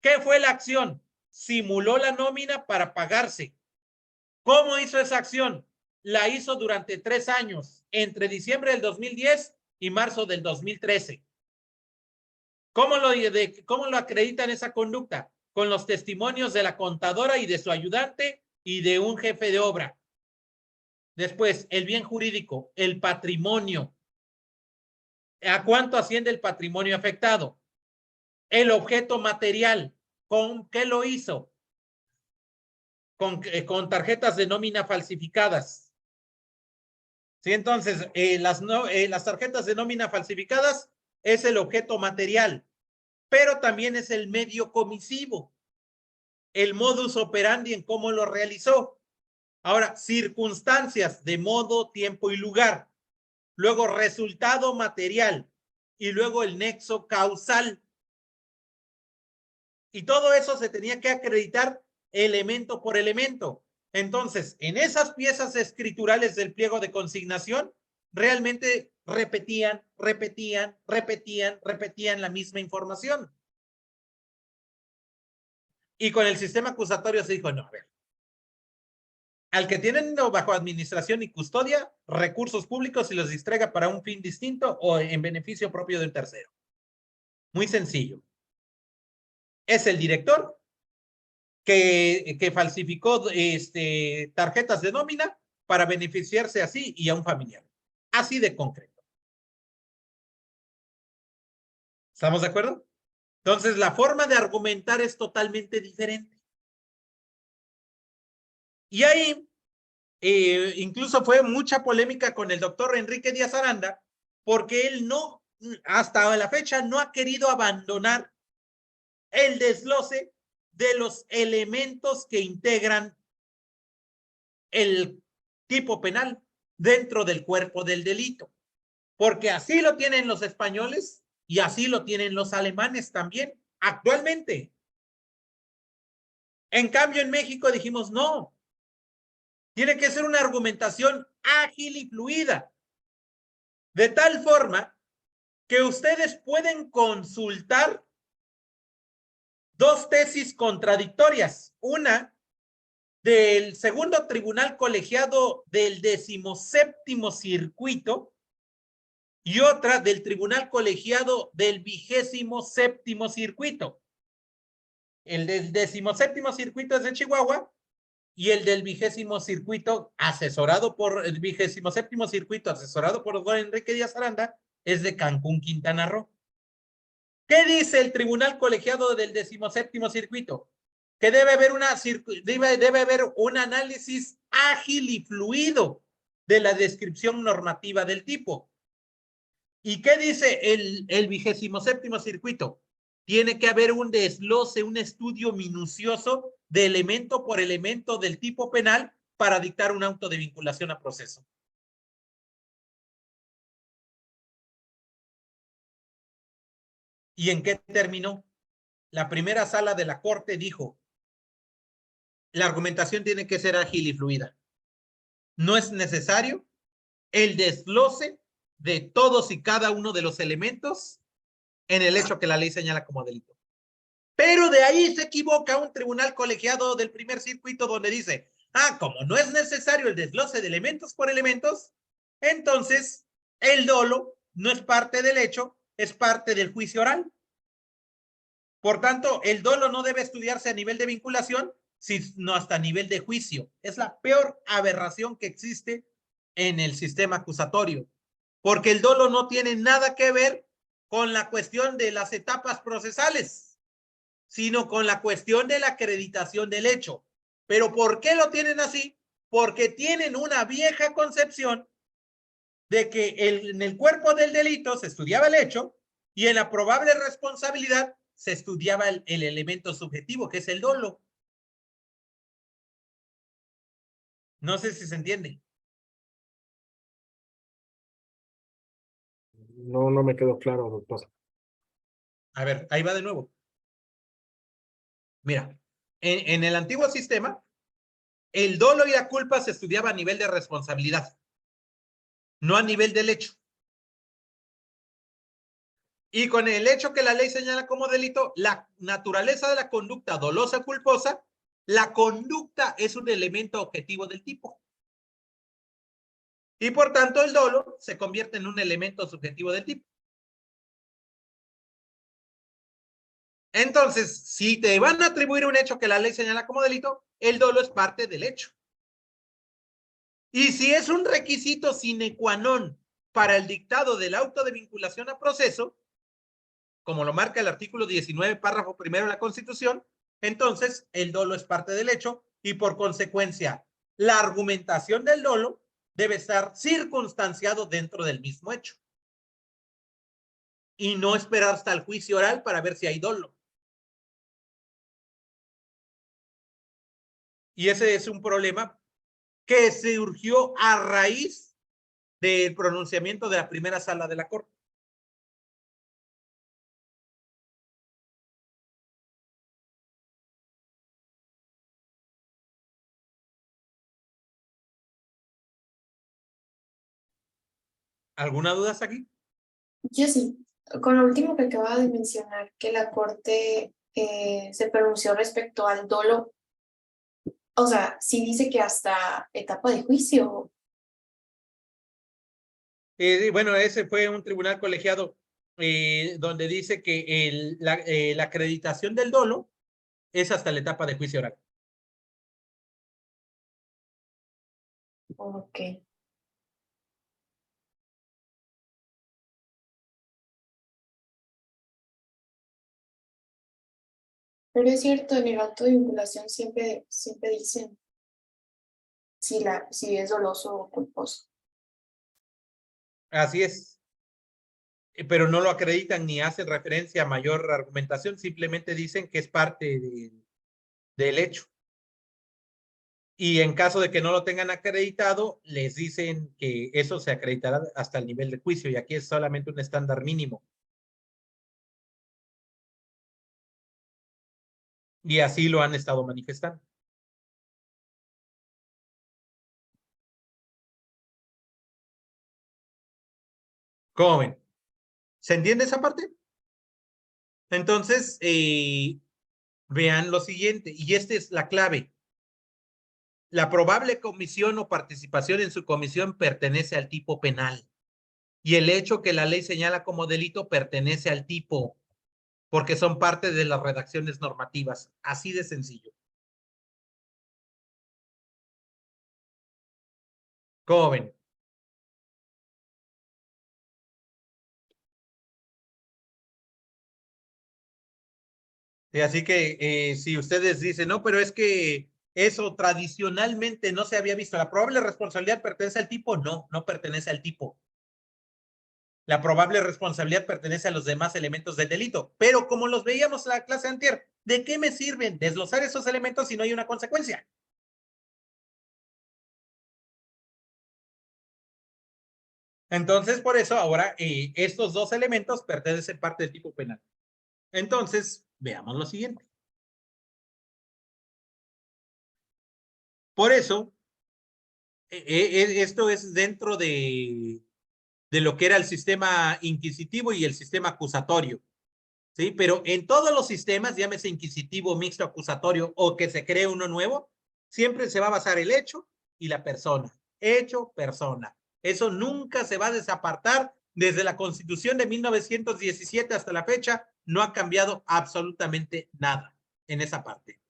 ¿Qué fue la acción? Simuló la nómina para pagarse. ¿Cómo hizo esa acción? La hizo durante 3 años, entre diciembre del 2010 y marzo del 2013. ¿Cómo lo acreditan esa conducta? Con los testimonios de la contadora y de su ayudante y de un jefe de obra. Después, el bien jurídico, el patrimonio. ¿A cuánto asciende el patrimonio afectado? El objeto material. ¿Con qué lo hizo? Con tarjetas de nómina falsificadas. ¿Sí? Entonces, las tarjetas de nómina falsificadas es el objeto material, pero también es el medio comisivo, el modus operandi en cómo lo realizó. Ahora, circunstancias de modo, tiempo y lugar. Luego, resultado material. Y luego el nexo causal. Y todo eso se tenía que acreditar elemento por elemento. Entonces, en esas piezas escriturales del pliego de consignación, realmente repetían la misma información. Y con el sistema acusatorio se dijo, no, a ver, al que tienen bajo administración y custodia, recursos públicos y los distraiga para un fin distinto o en beneficio propio del tercero. Muy sencillo. Es el director que falsificó tarjetas de nómina para beneficiarse así y a un familiar. Así de concreto. ¿Estamos de acuerdo? Entonces, la forma de argumentar es totalmente diferente. Y ahí, incluso fue mucha polémica con el doctor Enrique Díaz Aranda, porque él no, hasta la fecha, no ha querido abandonar el desglose de los elementos que integran el tipo penal dentro del cuerpo del delito. Porque así lo tienen los españoles y así lo tienen los alemanes también actualmente. En cambio, en México dijimos no. Tiene que ser una argumentación ágil y fluida. De tal forma que ustedes pueden consultar dos tesis contradictorias. Una del segundo tribunal colegiado del 17º circuito y otra del tribunal colegiado del 27º circuito. El del 17º circuito es de Chihuahua y el del 20º circuito asesorado por el 27º circuito asesorado por don Enrique Díaz Aranda es de Cancún, Quintana Roo. ¿Qué dice el tribunal colegiado del 17º circuito? Que debe haber un análisis ágil y fluido de la descripción normativa del tipo. ¿Y qué dice el 27º circuito? Tiene que haber un desglose, un estudio minucioso de elemento por elemento del tipo penal para dictar un auto de vinculación a proceso. ¿Y en qué terminó? La primera sala de la Corte dijo, la argumentación tiene que ser ágil y fluida. No es necesario el desglose de todos y cada uno de los elementos en el hecho que la ley señala como delito. Pero de ahí se equivoca un tribunal colegiado del primer circuito donde dice, como no es necesario el desglose de elementos por elementos, entonces el dolo no es parte del hecho, es parte del juicio oral. Por tanto, el dolo no debe estudiarse a nivel de vinculación, sino hasta nivel de juicio. Es la peor aberración que existe en el sistema acusatorio, porque el dolo no tiene nada que ver con la cuestión de las etapas procesales, sino con la cuestión de la acreditación del hecho. ¿Pero por qué lo tienen así? Porque tienen una vieja concepción de que en el cuerpo del delito se estudiaba el hecho y en la probable responsabilidad se estudiaba el elemento subjetivo, que es el dolo. No sé si se entiende. No, no me quedó claro, doctor. A ver, ahí va de nuevo. Mira, en el antiguo sistema, el dolo y la culpa se estudiaba a nivel de responsabilidad, no a nivel del hecho. Y con el hecho que la ley señala como delito, la naturaleza de la conducta dolosa culposa, la conducta es un elemento objetivo del tipo. Y por tanto el dolo se convierte en un elemento subjetivo del tipo. Entonces, si te van a atribuir un hecho que la ley señala como delito, el dolo es parte del hecho. Y si es un requisito sine qua non para el dictado del auto de vinculación a proceso, como lo marca el artículo 19, párrafo primero de la Constitución, entonces el dolo es parte del hecho y por consecuencia la argumentación del dolo debe estar circunstanciado dentro del mismo hecho. Y no esperar hasta el juicio oral para ver si hay dolo. Y ese es un problema que surgió a raíz del pronunciamiento de la primera sala de la Corte. ¿Alguna duda hasta aquí? Yo sí, con lo último que acaba de mencionar, que la Corte se pronunció respecto al dolo, o sea, sí dice que hasta etapa de juicio. Bueno, ese fue un tribunal colegiado donde dice que la acreditación del dolo es hasta la etapa de juicio oral. Ok. Pero es cierto, en el acto de vinculación siempre dicen si es doloso o culposo. Así es. Pero no lo acreditan ni hacen referencia a mayor argumentación, simplemente dicen que es parte del hecho. Y en caso de que no lo tengan acreditado, les dicen que eso se acreditará hasta el nivel de juicio y aquí es solamente un estándar mínimo. Y así lo han estado manifestando. ¿Cómo ven? ¿Se entiende esa parte? Entonces, vean lo siguiente, y esta es la clave. La probable comisión o participación en su comisión pertenece al tipo penal. Y el hecho que la ley señala como delito pertenece al tipo, porque son parte de las redacciones normativas. Así de sencillo. ¿Cómo ven? Sí, así que si ustedes dicen, no, pero es que eso tradicionalmente no se había visto, la probable responsabilidad pertenece al tipo, no, no pertenece al tipo. La probable responsabilidad pertenece a los demás elementos del delito, pero como los veíamos en la clase anterior, ¿de qué me sirven desglosar esos elementos si no hay una consecuencia? Entonces, por eso ahora estos dos elementos pertenecen parte del tipo penal. Entonces, veamos lo siguiente. Por eso, esto es dentro de lo que era el sistema inquisitivo y el sistema acusatorio. ¿sí? Pero en todos los sistemas, llámese inquisitivo, mixto, acusatorio o que se cree uno nuevo, siempre se va a basar el hecho y la persona. Hecho, persona. Eso nunca se va a desapartar. Desde la Constitución de 1917 hasta la fecha, no ha cambiado absolutamente nada en esa parte.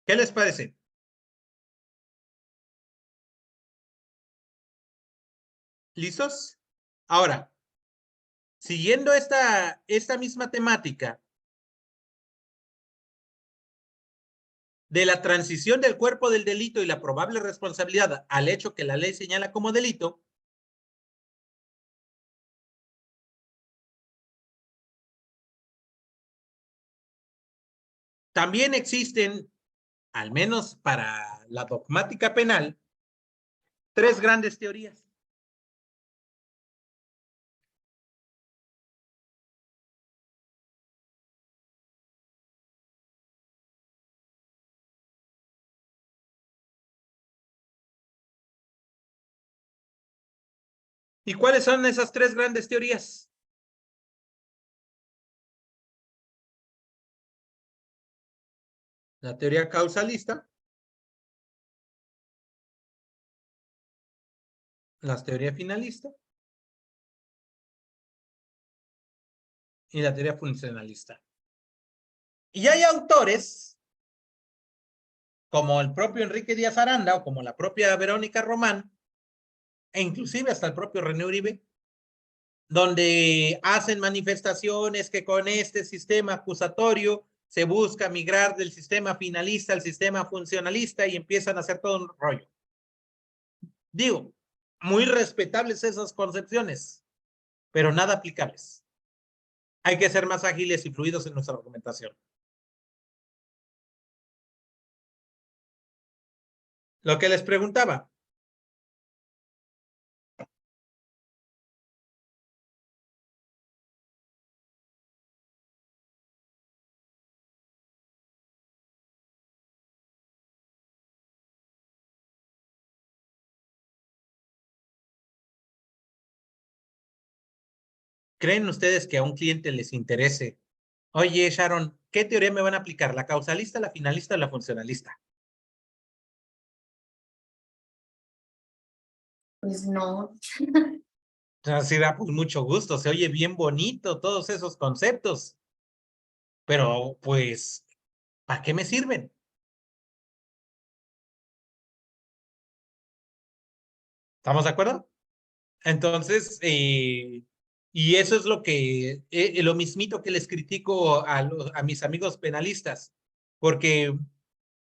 ¿Qué les parece? ¿Listos? Ahora, siguiendo esta misma temática de la transición del cuerpo del delito y la probable responsabilidad al hecho que la ley señala como delito, también existen, al menos para la dogmática penal, tres grandes teorías. ¿Y cuáles son esas tres grandes teorías? La teoría causalista, la teoría finalista y la teoría funcionalista. Y hay autores, como el propio Enrique Díaz Aranda o como la propia Verónica Román, e inclusive hasta el propio René Uribe, donde hacen manifestaciones que con este sistema acusatorio se busca migrar del sistema finalista al sistema funcionalista y empiezan a hacer todo un rollo. Digo, muy respetables esas concepciones, pero nada aplicables. Hay que ser más ágiles y fluidos en nuestra argumentación. Lo que les preguntaba. ¿Creen ustedes que a un cliente les interese? Oye, Sharon, ¿qué teoría me van a aplicar? ¿La causalista, la finalista o la funcionalista? Pues no, Así da pues mucho gusto, se oye bien bonito todos esos conceptos, pero pues, ¿para qué me sirven? ¿Estamos de acuerdo? Entonces, y eso es lo mismito que les critico a mis amigos penalistas, porque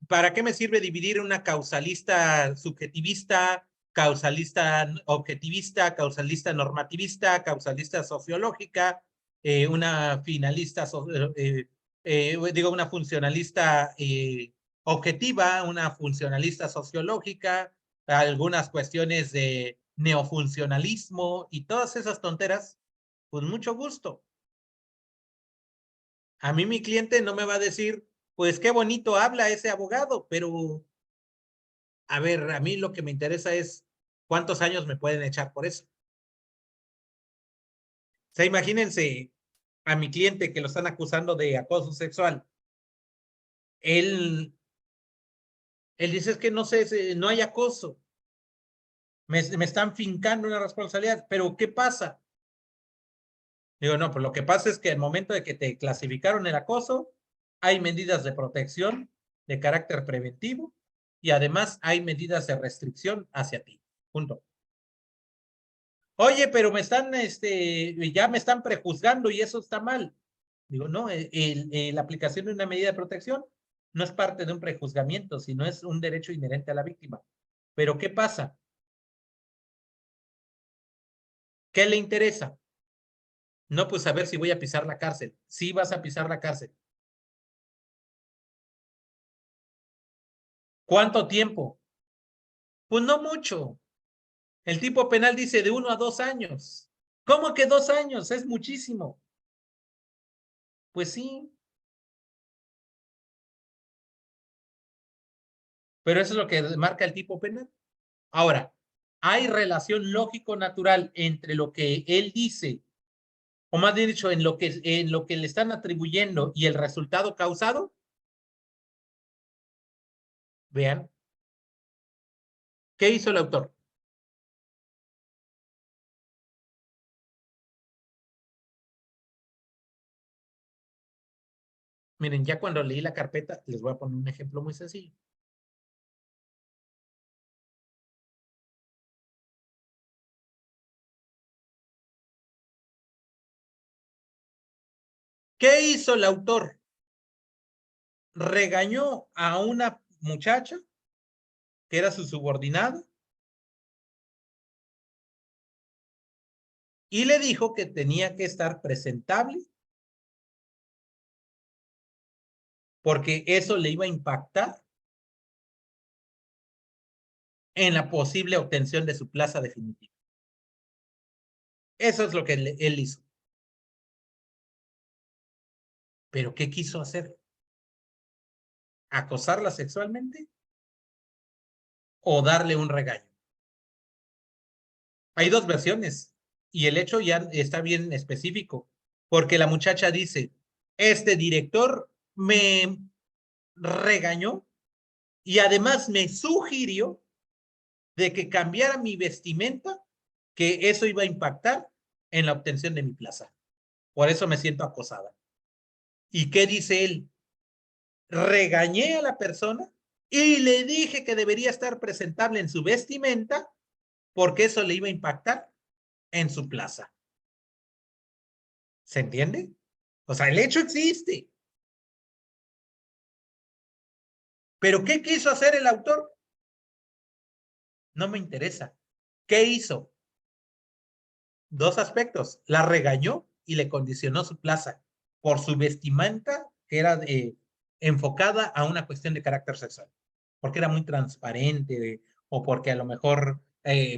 ¿para qué me sirve dividir una causalista subjetivista, causalista objetivista, causalista normativista, causalista sociológica, una finalista, una funcionalista objetiva, una funcionalista sociológica, algunas cuestiones de neofuncionalismo y todas esas tonteras? Con mucho gusto. A mí mi cliente no me va a decir, pues qué bonito habla ese abogado, pero a ver, a mí lo que me interesa es cuántos años me pueden echar por eso. O sea, imagínense a mi cliente que lo están acusando de acoso sexual. Él dice, es que no sé, no hay acoso. Me están fincando una responsabilidad, pero ¿qué pasa? Digo, no, pues lo que pasa es que al momento de que te clasificaron el acoso, hay medidas de protección de carácter preventivo y además hay medidas de restricción hacia ti. Punto. Oye, pero ya me están prejuzgando y eso está mal. Digo, no, la aplicación de una medida de protección no es parte de un prejuzgamiento, sino es un derecho inherente a la víctima. Pero ¿qué pasa? ¿Qué le interesa? No, pues saber si voy a pisar la cárcel. Sí vas a pisar la cárcel. ¿Cuánto tiempo? Pues no mucho. El tipo penal dice de 1 a 2 años. ¿Cómo que 2 años? Es muchísimo. Pues sí. Pero eso es lo que marca el tipo penal. Ahora, ¿hay relación lógico-natural entre lo que él dice, o más bien dicho, en lo que le están atribuyendo y el resultado causado? Vean. ¿Qué hizo el autor? Miren, ya cuando leí la carpeta, les voy a poner un ejemplo muy sencillo. ¿Qué hizo el autor? Regañó a una muchacha que era su subordinada y le dijo que tenía que estar presentable porque eso le iba a impactar en la posible obtención de su plaza definitiva. Eso es lo que él hizo. ¿Pero qué quiso hacer? ¿Acosarla sexualmente o darle un regaño? Hay dos versiones y el hecho ya está bien específico, porque la muchacha dice, este director me regañó y además me sugirió de que cambiara mi vestimenta, que eso iba a impactar en la obtención de mi plaza. Por eso me siento acosada. ¿Y qué dice él? Regañé a la persona y le dije que debería estar presentable en su vestimenta porque eso le iba a impactar en su plaza. ¿Se entiende? O sea, el hecho existe. ¿Pero qué quiso hacer el autor? No me interesa. ¿Qué hizo? Dos aspectos. La regañó y le condicionó su plaza por su vestimenta que era enfocada a una cuestión de carácter sexual. Porque era muy transparente o porque a lo mejor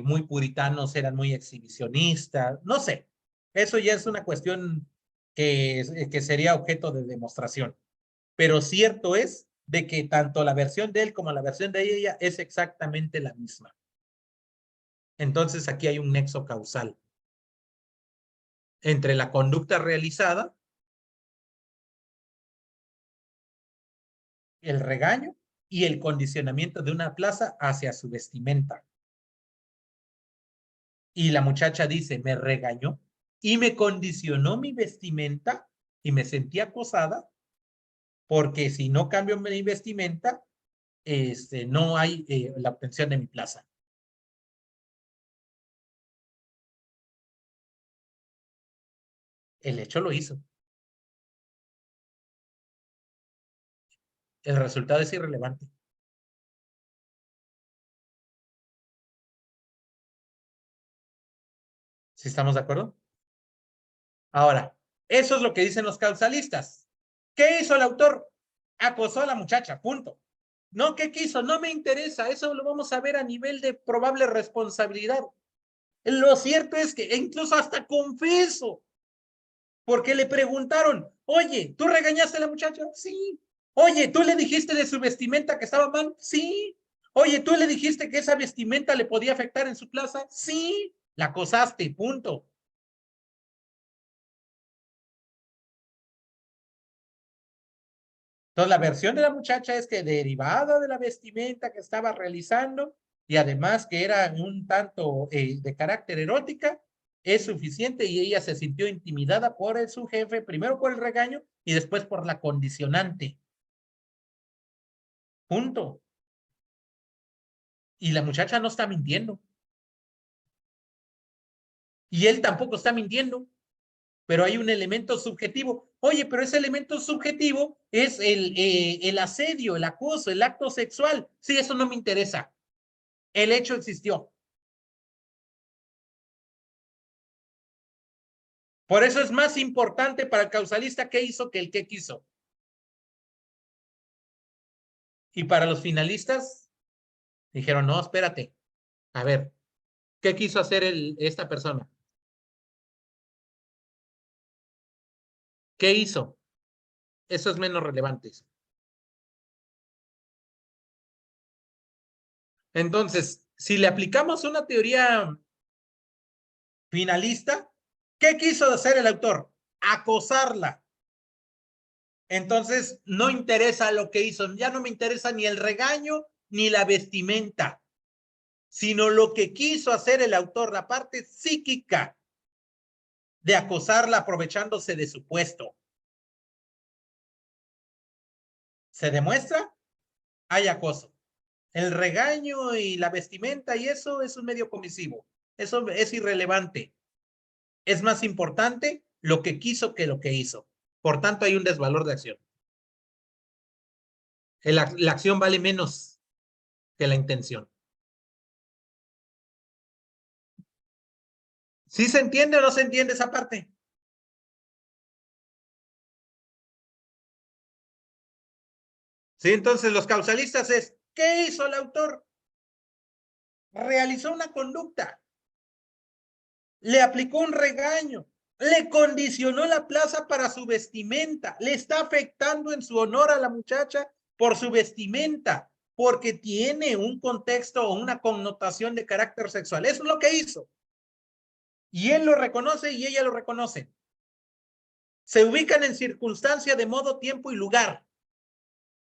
muy puritanos eran muy exhibicionistas. No sé. Eso ya es una cuestión que sería objeto de demostración. Pero cierto es de que tanto la versión de él como la versión de ella es exactamente la misma. Entonces aquí hay un nexo causal entre la conducta realizada, el regaño y el condicionamiento de una plaza hacia su vestimenta. Y la muchacha dice, me regañó y me condicionó mi vestimenta y me sentí acosada porque si no cambio mi vestimenta, no hay la obtención de mi plaza. El hecho lo hizo. El resultado es irrelevante. ¿Sí estamos de acuerdo? Ahora, eso es lo que dicen los causalistas. ¿Qué hizo el autor? Acosó a la muchacha, punto. No, ¿qué quiso? No me interesa. Eso lo vamos a ver a nivel de probable responsabilidad. Lo cierto es que incluso hasta confeso, porque le preguntaron, oye, ¿tú regañaste a la muchacha? Sí. Oye, ¿tú le dijiste de su vestimenta que estaba mal? Sí. Oye, ¿tú le dijiste que esa vestimenta le podía afectar en su plaza? Sí. La acosaste, punto. Entonces, la versión de la muchacha es que derivada de la vestimenta que estaba realizando y además que era un tanto de carácter erótica, es suficiente y ella se sintió intimidada por su jefe, primero por el regaño y después por la condicionante. Punto. Y la muchacha no está mintiendo. Y él tampoco está mintiendo, pero hay un elemento subjetivo. Oye, pero ese elemento subjetivo es el asedio, el acoso, el acto sexual. Sí, eso no me interesa. El hecho existió. Por eso es más importante para el causalista qué hizo que el qué quiso. Y para los finalistas, dijeron, no, espérate. A ver, ¿qué quiso hacer esta persona? ¿Qué hizo? Eso es menos relevante. Entonces, si le aplicamos una teoría finalista, ¿qué quiso hacer el autor? Acosarla. Entonces, no interesa lo que hizo, ya no me interesa ni el regaño ni la vestimenta, sino lo que quiso hacer el autor, la parte psíquica de acosarla aprovechándose de su puesto. ¿Se demuestra? Hay acoso. El regaño y la vestimenta y eso es un medio comisivo. Eso es irrelevante. Es más importante lo que quiso que lo que hizo. Por tanto, hay un desvalor de acción. La acción vale menos que la intención. ¿Sí se entiende o no se entiende esa parte? Sí, entonces los causalistas es, ¿qué hizo el autor? Realizó una conducta. Le aplicó un regaño. Le condicionó la plaza para su vestimenta. Le está afectando en su honor a la muchacha por su vestimenta, porque tiene un contexto o una connotación de carácter sexual. Eso es lo que hizo. Y él lo reconoce y ella lo reconoce. Se ubican en circunstancia de modo, tiempo y lugar.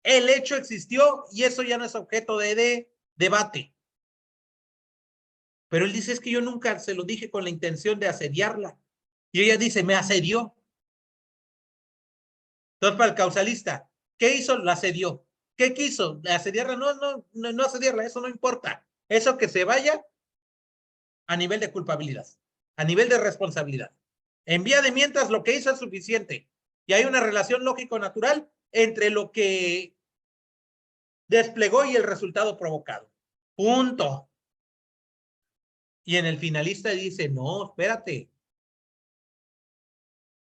El hecho existió y eso ya no es objeto de debate. Pero él dice, es que yo nunca se lo dije con la intención de asediarla. Y ella dice, me asedió. Entonces, para el causalista, ¿qué hizo? La asedió. ¿Qué quiso? ¿Asediarla? No asediarla, eso no importa. Eso que se vaya a nivel de culpabilidad, a nivel de responsabilidad. En vía de mientras, lo que hizo es suficiente. Y hay una relación lógico-natural entre lo que desplegó y el resultado provocado. Punto. Y en el finalista dice, no, espérate.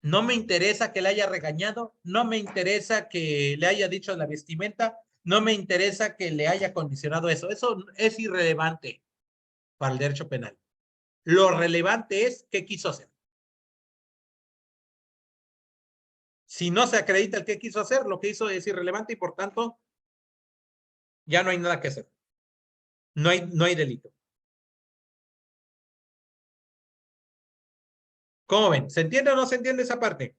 No me interesa que le haya regañado, no me interesa que le haya dicho la vestimenta, no me interesa que le haya condicionado eso. Eso es irrelevante para el derecho penal. Lo relevante es qué quiso hacer. Si no se acredita el qué quiso hacer, lo que hizo es irrelevante y por tanto ya no hay nada que hacer. No hay delito. ¿Cómo ven? ¿Se entiende o no se entiende esa parte?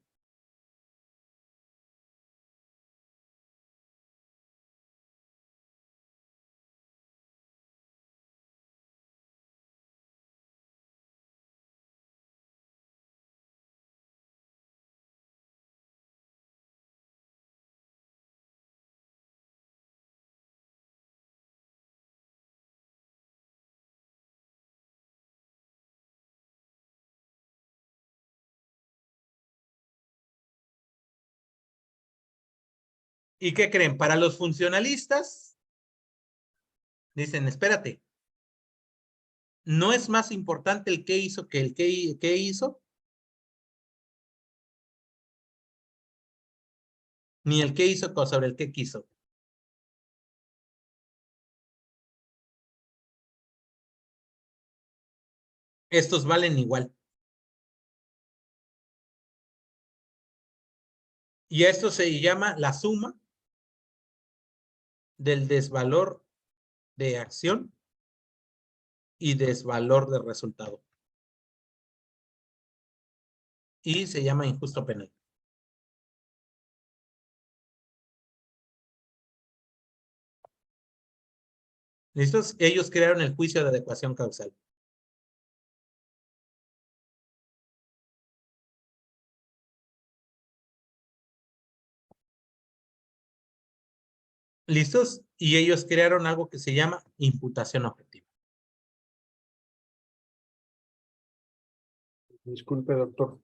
¿Y qué creen? Para los funcionalistas, dicen, espérate, ¿no es más importante el qué hizo que el qué hizo? Ni el qué hizo sobre el qué quiso. Estos valen igual. Y esto se llama la suma del desvalor de acción y desvalor de resultado. Y se llama injusto penal. ¿Listos? Ellos crearon el juicio de adecuación causal. ¿Listos? Y ellos crearon algo que se llama imputación objetiva. Disculpe, doctor.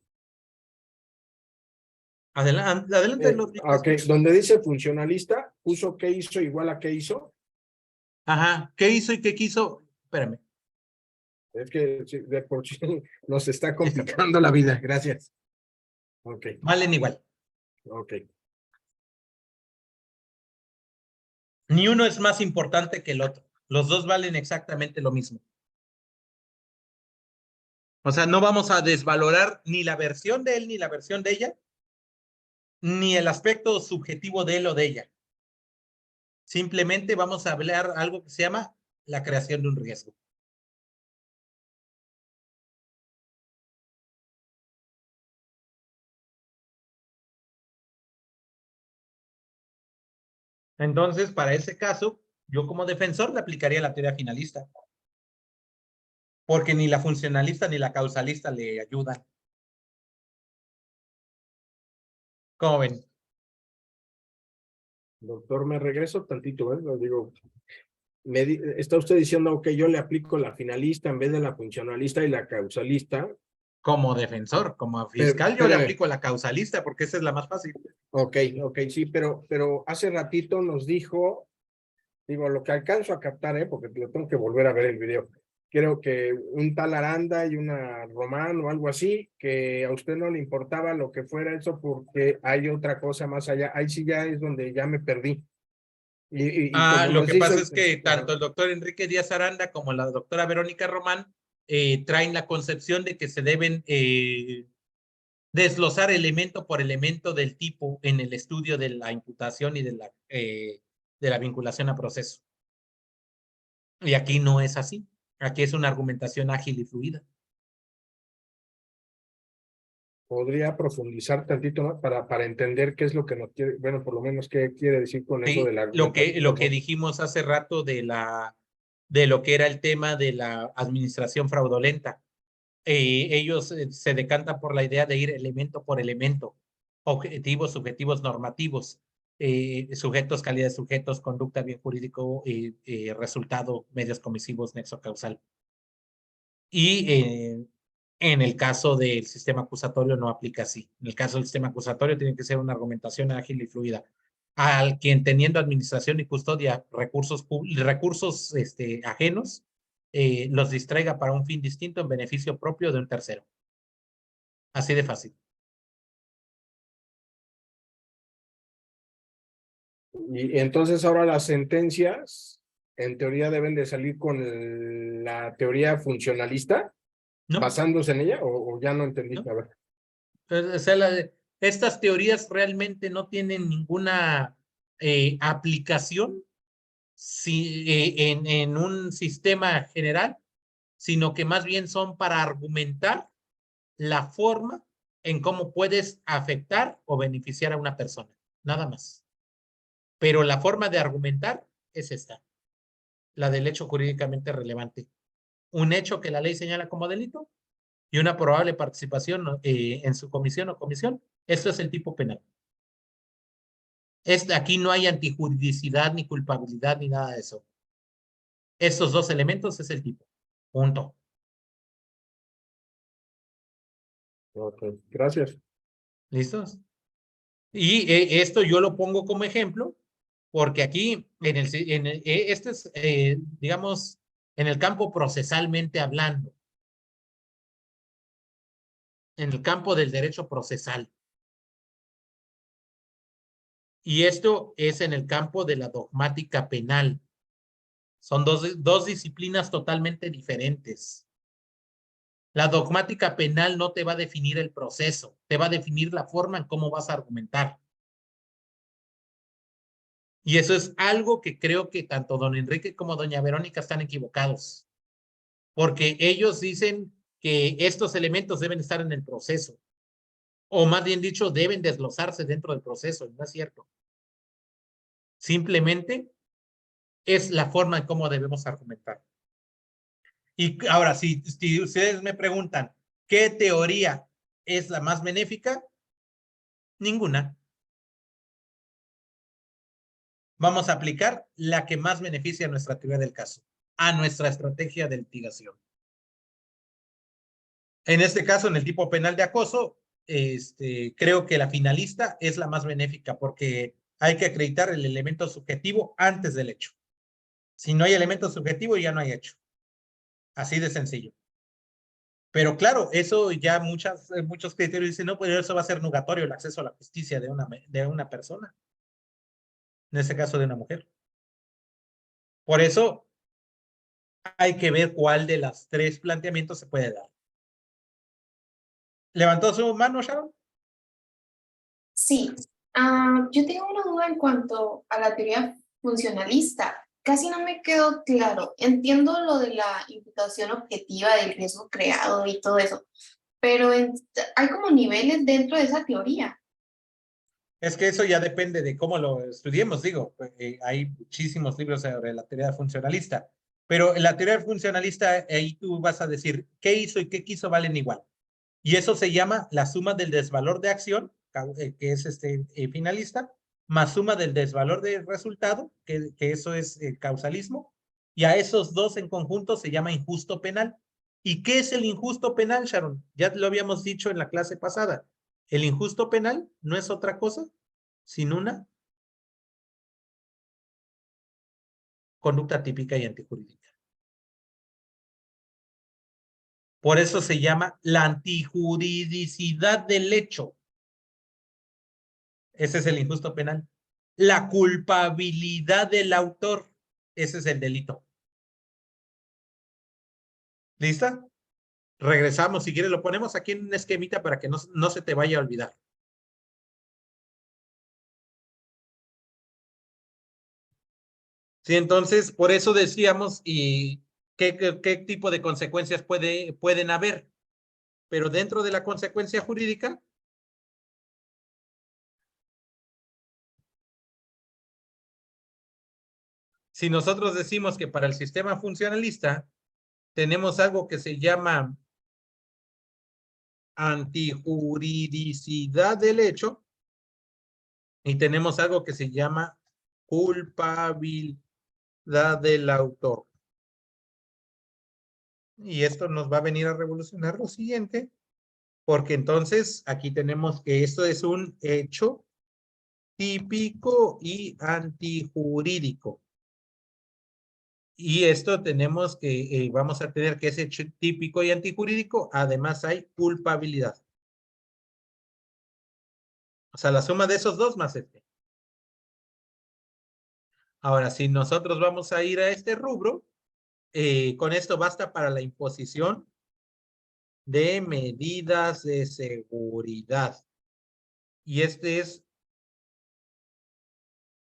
Adelante. Ok, donde dice funcionalista, puso qué hizo igual a qué hizo. Ajá, ¿qué hizo y qué quiso? Espérame. Es que sí, de por sí nos está complicando la vida. Gracias. Ok, Valen igual. ok. Ni uno es más importante que el otro. Los dos valen exactamente lo mismo. O sea, no vamos a desvalorar ni la versión de él ni la versión de ella, ni el aspecto subjetivo de él o de ella. Simplemente vamos a hablar algo que se llama la creación de un riesgo. Entonces, para ese caso, yo como defensor le aplicaría la teoría finalista, porque ni la funcionalista ni la causalista le ayudan. ¿Cómo ven? Doctor, me regreso tantito, ¿eh? Lo digo, está usted diciendo que yo le aplico la finalista en vez de la funcionalista y la causalista. Como defensor, como fiscal, yo le Espérame. aplico la causalista porque esa es la más fácil. Ok, sí, pero hace ratito nos dijo, digo, lo que alcanzo a captar, porque lo tengo que volver a ver el video. Creo que un tal Aranda y una Román o algo así, que a usted no le importaba lo que fuera eso porque hay otra cosa más allá. Ahí sí ya es donde ya me perdí. Y como Lo nos que pasa dice, es que tanto el doctor Enrique Díaz Aranda como la doctora Verónica Román traen la concepción de que se deben desglosar elemento por elemento del tipo en el estudio de la imputación y de la vinculación a proceso. Y aquí no es así. Aquí es una argumentación ágil y fluida. podría profundizar tantito más para entender qué es lo que nos quiere, bueno, por lo menos qué quiere decir con eso de Sí, la argumentación. lo que dijimos hace rato de lo que era el tema de la administración fraudulenta. Ellos se decantan por la idea de ir elemento por elemento, objetivos, subjetivos, normativos, sujetos, calidad de sujetos, conducta, bien jurídico, resultado, medios comisivos, nexo causal. Y en el caso del sistema acusatorio no aplica así. En el caso del sistema acusatorio tiene que ser una argumentación ágil y fluida. Al quien teniendo administración y custodia recursos ajenos, los distraiga para un fin distinto en beneficio propio de un tercero. Así de fácil. Y entonces ahora las sentencias, en teoría, deben de salir con la teoría funcionalista, ¿No? basándose en ella, o ya no entendí. ¿No? A ver. O sea, estas teorías realmente no tienen ninguna aplicación en un sistema general, sino que más bien son para argumentar la forma en cómo puedes afectar o beneficiar a una persona, nada más. Pero la forma de argumentar es esta, la del hecho jurídicamente relevante. Un hecho que la ley señala como delito y una probable participación en su comisión o comisión. Esto es el tipo penal. Aquí no hay antijuridicidad, ni culpabilidad, ni nada de eso. Estos dos elementos es el tipo. Punto. Ok, gracias. ¿Listos? Y esto yo lo pongo como ejemplo, porque aquí, este es, digamos, en el campo procesalmente hablando, en el campo del derecho procesal. Y esto es en el campo de la dogmática penal. Son dos disciplinas totalmente diferentes. La dogmática penal no te va a definir el proceso, te va a definir la forma en cómo vas a argumentar. Y eso es algo que creo que tanto don Enrique como doña Verónica están equivocados, porque ellos dicen que estos elementos deben estar en el proceso, o más bien dicho, deben desglosarse dentro del proceso. No es cierto. Simplemente es la forma en cómo debemos argumentar. Y ahora, si ustedes me preguntan, ¿qué teoría es la más benéfica? Ninguna. Vamos a aplicar la que más beneficia a nuestra teoría del caso, a nuestra estrategia de litigación. En este caso, en el tipo penal de acoso, creo que la finalista es la más benéfica porque hay que acreditar el elemento subjetivo antes del hecho. Si no hay elemento subjetivo, ya no hay hecho. Así de sencillo. Pero claro, eso ya muchos criterios dicen, no, pues eso va a ser nugatorio el acceso a la justicia de una persona. En este caso, de una mujer. Por eso hay que ver cuál de los tres planteamientos se puede dar. ¿Levantó su mano, Sharon? Sí, Yo tengo una duda en cuanto a la teoría funcionalista. Casi no me quedó claro. Entiendo lo de la imputación objetiva del riesgo creado y todo eso, pero hay como niveles dentro de esa teoría. Es que eso ya depende de cómo lo estudiemos, digo, hay muchísimos libros sobre la teoría funcionalista, pero en la teoría funcionalista ahí tú vas a decir qué hizo y qué quiso valen igual. Y eso se llama la suma del desvalor de acción, que es finalista, más suma del desvalor de resultado, que eso es causalismo, y a esos dos en conjunto se llama injusto penal. ¿Y qué es el injusto penal, Sharon? Ya lo habíamos dicho en la clase pasada. El injusto penal no es otra cosa sino una conducta típica y antijurídica. Por eso se llama la antijuridicidad del hecho. Ese es el injusto penal. La culpabilidad del autor. Ese es el delito. ¿Lista? Regresamos. Si quieres, lo ponemos aquí en un esquemita para que no se te vaya a olvidar. Sí, entonces, por eso decíamos, y qué tipo de consecuencias pueden haber. Pero dentro de la consecuencia jurídica, si nosotros decimos que para el sistema funcionalista tenemos algo que se llama antijuridicidad del hecho y tenemos algo que se llama culpabilidad del autor. Y esto nos va a venir a revolucionar lo siguiente, porque entonces aquí tenemos que esto es un hecho típico y antijurídico. Y esto tenemos que, vamos a tener que ese hecho típico y antijurídico, además hay culpabilidad. O sea, la suma de esos dos más este. Ahora, si nosotros vamos a ir a este rubro, con esto basta para la imposición de medidas de seguridad. Y este es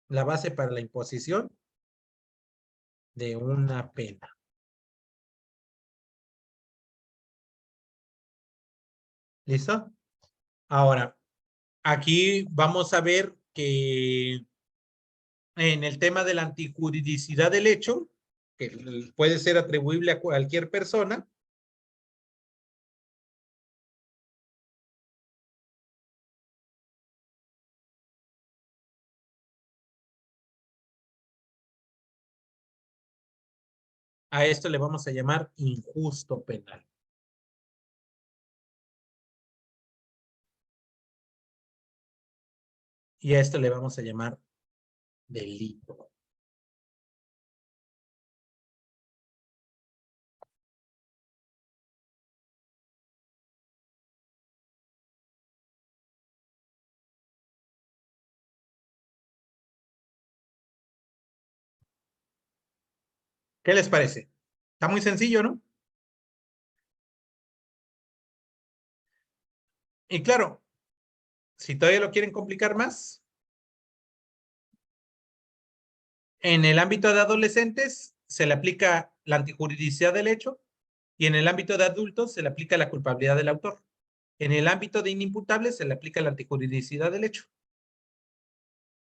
la base para la imposición de una pena. ¿Listo? Ahora, aquí vamos a ver que en el tema de la antijuridicidad del hecho, que puede ser atribuible a cualquier persona, a esto le vamos a llamar injusto penal. Y a esto le vamos a llamar delito. ¿Qué les parece? Está muy sencillo, ¿no? Y claro, si todavía lo quieren complicar más, en el ámbito de adolescentes se le aplica la antijuridicidad del hecho y en el ámbito de adultos se le aplica la culpabilidad del autor. En el ámbito de inimputables se le aplica la antijuridicidad del hecho.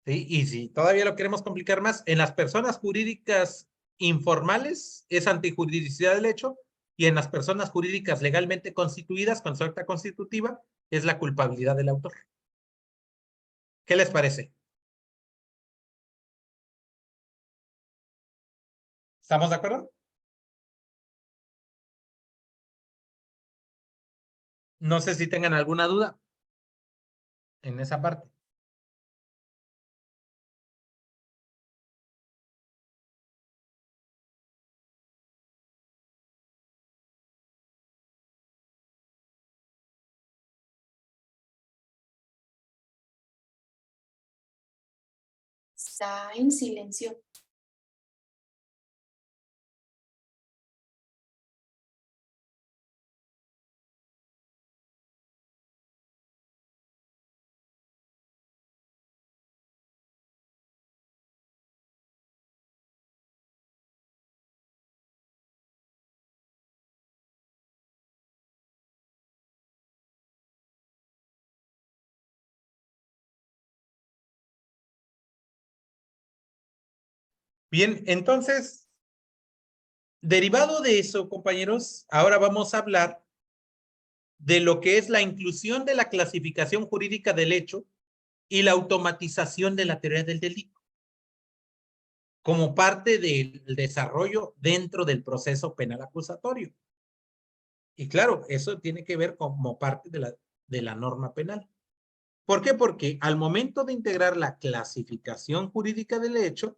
¿Sí? Y si todavía lo queremos complicar más, en las personas jurídicas informales es antijuridicidad del hecho y en las personas jurídicas legalmente constituidas con su acta constitutiva es la culpabilidad del autor. ¿Qué les parece? ¿Estamos de acuerdo? No sé si tengan alguna duda en esa parte. Está en silencio. Bien, entonces, derivado de eso, compañeros, ahora vamos a hablar de lo que es la inclusión de la clasificación jurídica del hecho y la automatización de la teoría del delito como parte del desarrollo dentro del proceso penal acusatorio. Y claro, eso tiene que ver como parte de la norma penal. ¿Por qué? Porque al momento de integrar la clasificación jurídica del hecho,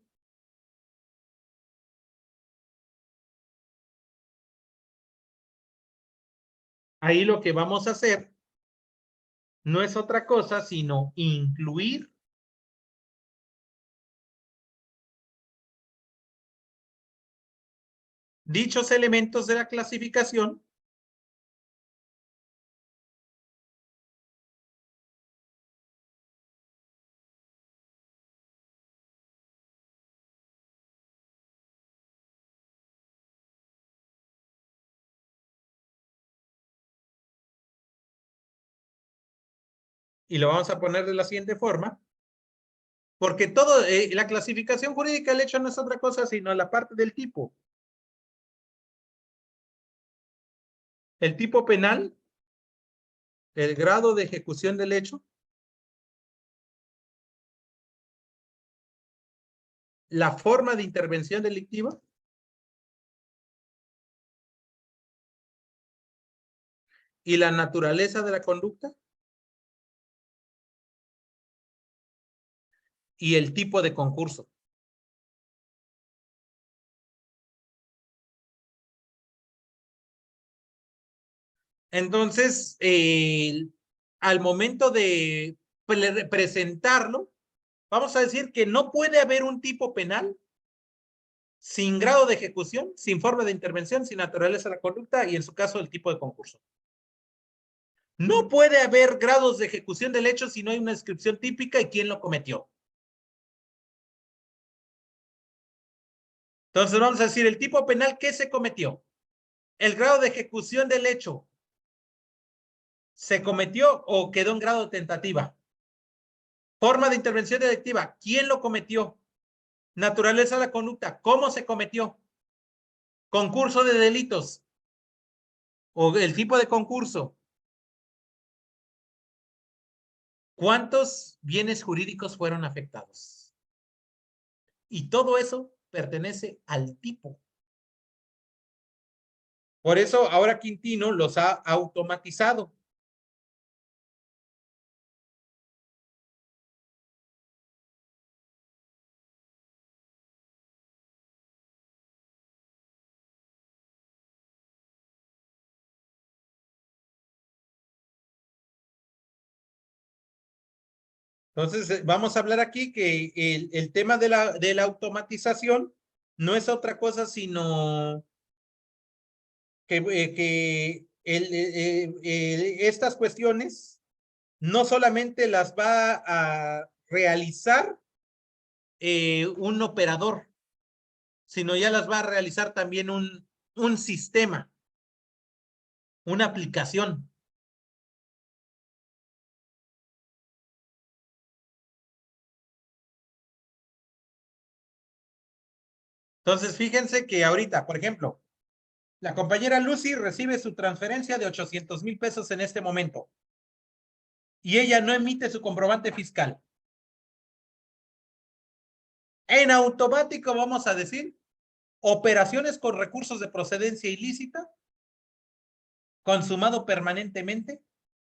ahí lo que vamos a hacer no es otra cosa sino incluir dichos elementos de la clasificación y lo vamos a poner de la siguiente forma, porque la clasificación jurídica del hecho no es otra cosa sino la parte del tipo. El tipo penal, el grado de ejecución del hecho, la forma de intervención delictiva, y la naturaleza de la conducta, y el tipo de concurso. Entonces, al momento de presentarlo, vamos a decir que no puede haber un tipo penal sin grado de ejecución, sin forma de intervención, sin naturaleza de la conducta y en su caso el tipo de concurso. No puede haber grados de ejecución del hecho si no hay una descripción típica y quién lo cometió. Entonces vamos a decir el tipo penal que se cometió. El grado de ejecución del hecho. ¿Se cometió o quedó en grado de tentativa? Forma de intervención delictiva. ¿Quién lo cometió? Naturaleza de la conducta. ¿Cómo se cometió? Concurso de delitos. O el tipo de concurso. ¿Cuántos bienes jurídicos fueron afectados? Y todo eso pertenece al tipo. Por eso ahora Quintino los ha automatizado. Entonces, vamos a hablar aquí que el tema de la automatización no es otra cosa sino que estas cuestiones no solamente las va a realizar un operador, sino ya las va a realizar también un sistema, una aplicación. Entonces, fíjense que ahorita, por ejemplo, la compañera Lucy recibe su transferencia de 800,000 pesos en este momento y ella no emite su comprobante fiscal. En automático vamos a decir operaciones con recursos de procedencia ilícita consumado permanentemente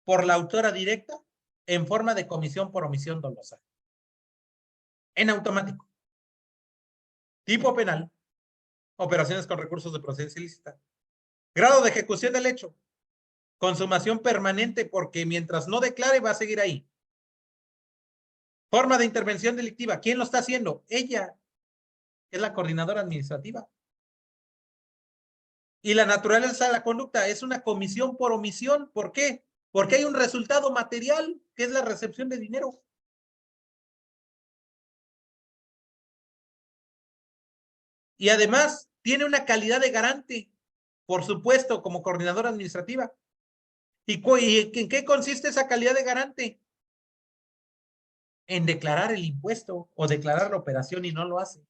por la autora directa en forma de comisión por omisión dolosa. En automático. Tipo penal. Operaciones con recursos de procedencia ilícita. Grado de ejecución del hecho. Consumación permanente porque mientras no declare va a seguir ahí. Forma de intervención delictiva. ¿Quién lo está haciendo? Ella. Es la coordinadora administrativa. Y la naturaleza de la conducta es una comisión por omisión. ¿Por qué? Porque hay un resultado material que es la recepción de dinero. Y además tiene una calidad de garante, por supuesto, como coordinadora administrativa. ¿Y en qué consiste esa calidad de garante? En declarar el impuesto o declarar la operación y no lo hace.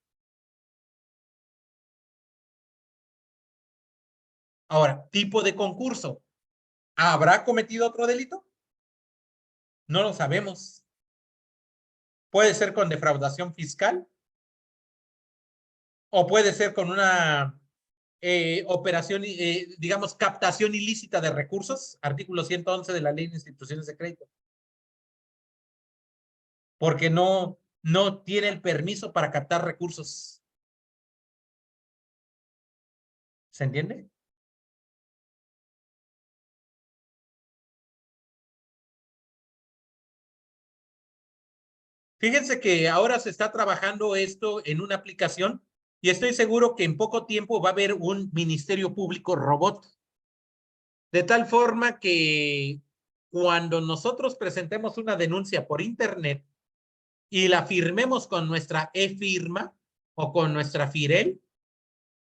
Ahora, tipo de concurso. ¿Habrá cometido otro delito? No lo sabemos. Puede ser con defraudación fiscal o puede ser con una operación, digamos, captación ilícita de recursos, artículo 111 de la Ley de Instituciones de Crédito. Porque no tiene el permiso para captar recursos. ¿Se entiende? Fíjense que ahora se está trabajando esto en una aplicación y estoy seguro que en poco tiempo va a haber un Ministerio Público robot. De tal forma que cuando nosotros presentemos una denuncia por internet y la firmemos con nuestra e-firma o con nuestra FIREL,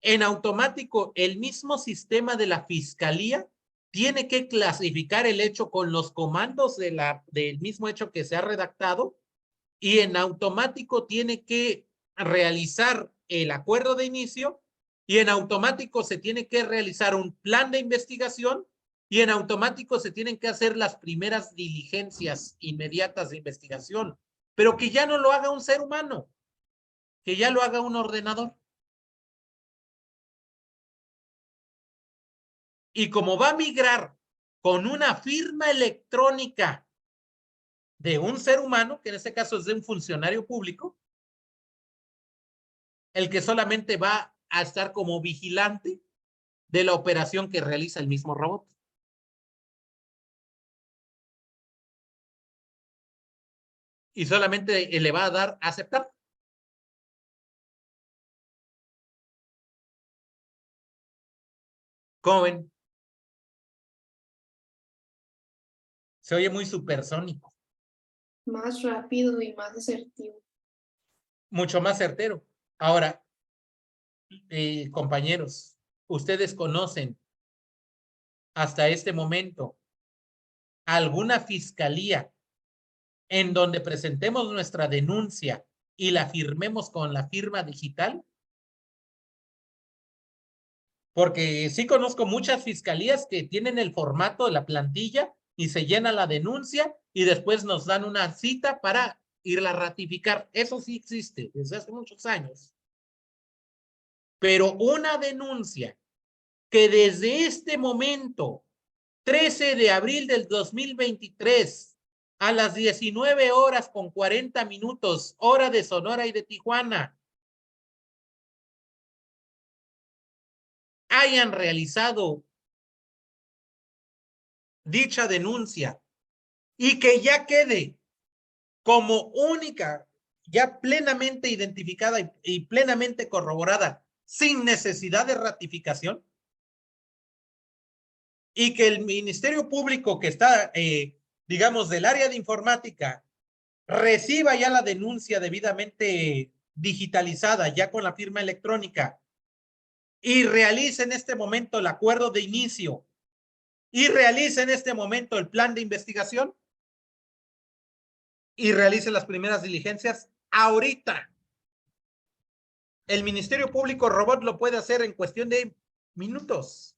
en automático el mismo sistema de la fiscalía tiene que clasificar el hecho con los comandos del mismo hecho que se ha redactado y en automático tiene que realizar el acuerdo de inicio y en automático se tiene que realizar un plan de investigación y en automático se tienen que hacer las primeras diligencias inmediatas de investigación, pero que ya no lo haga un ser humano, que ya lo haga un ordenador. Y como va a migrar con una firma electrónica de un ser humano, que en este caso es de un funcionario público, el que solamente va a estar como vigilante de la operación que realiza el mismo robot. Y solamente le va a dar a aceptar. ¿Cómo ven? Se oye muy supersónico. Más rápido y más asertivo. Mucho más certero. Ahora, compañeros, ¿ustedes conocen hasta este momento alguna fiscalía en donde presentemos nuestra denuncia y la firmemos con la firma digital? Porque sí conozco muchas fiscalías que tienen el formato de la plantilla y se llena la denuncia y después nos dan una cita para irla a ratificar. Eso sí existe desde hace muchos años. Pero una denuncia que desde este momento, 13 de abril del 2023, a las 19:40, hora de Sonora y de Tijuana, hayan realizado dicha denuncia y que ya quede como única, ya plenamente identificada y plenamente corroborada, sin necesidad de ratificación, y que el Ministerio Público que está, digamos, del área de informática, reciba ya la denuncia debidamente digitalizada, ya con la firma electrónica, y realice en este momento el acuerdo de inicio, y realice en este momento el plan de investigación, y realice las primeras diligencias ahorita. El Ministerio Público Robot lo puede hacer en cuestión de minutos.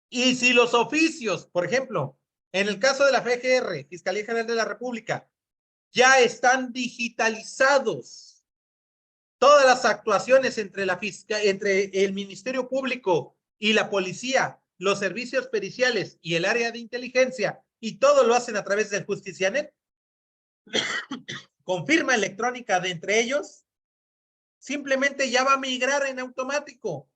Y si los oficios, por ejemplo, en el caso de la FGR, Fiscalía General de la República, ya están digitalizados todas las actuaciones entre el Ministerio Público y la policía, los servicios periciales y el área de inteligencia, y todo lo hacen a través del Justicianet, con firma electrónica de entre ellos, simplemente ya va a migrar en automático.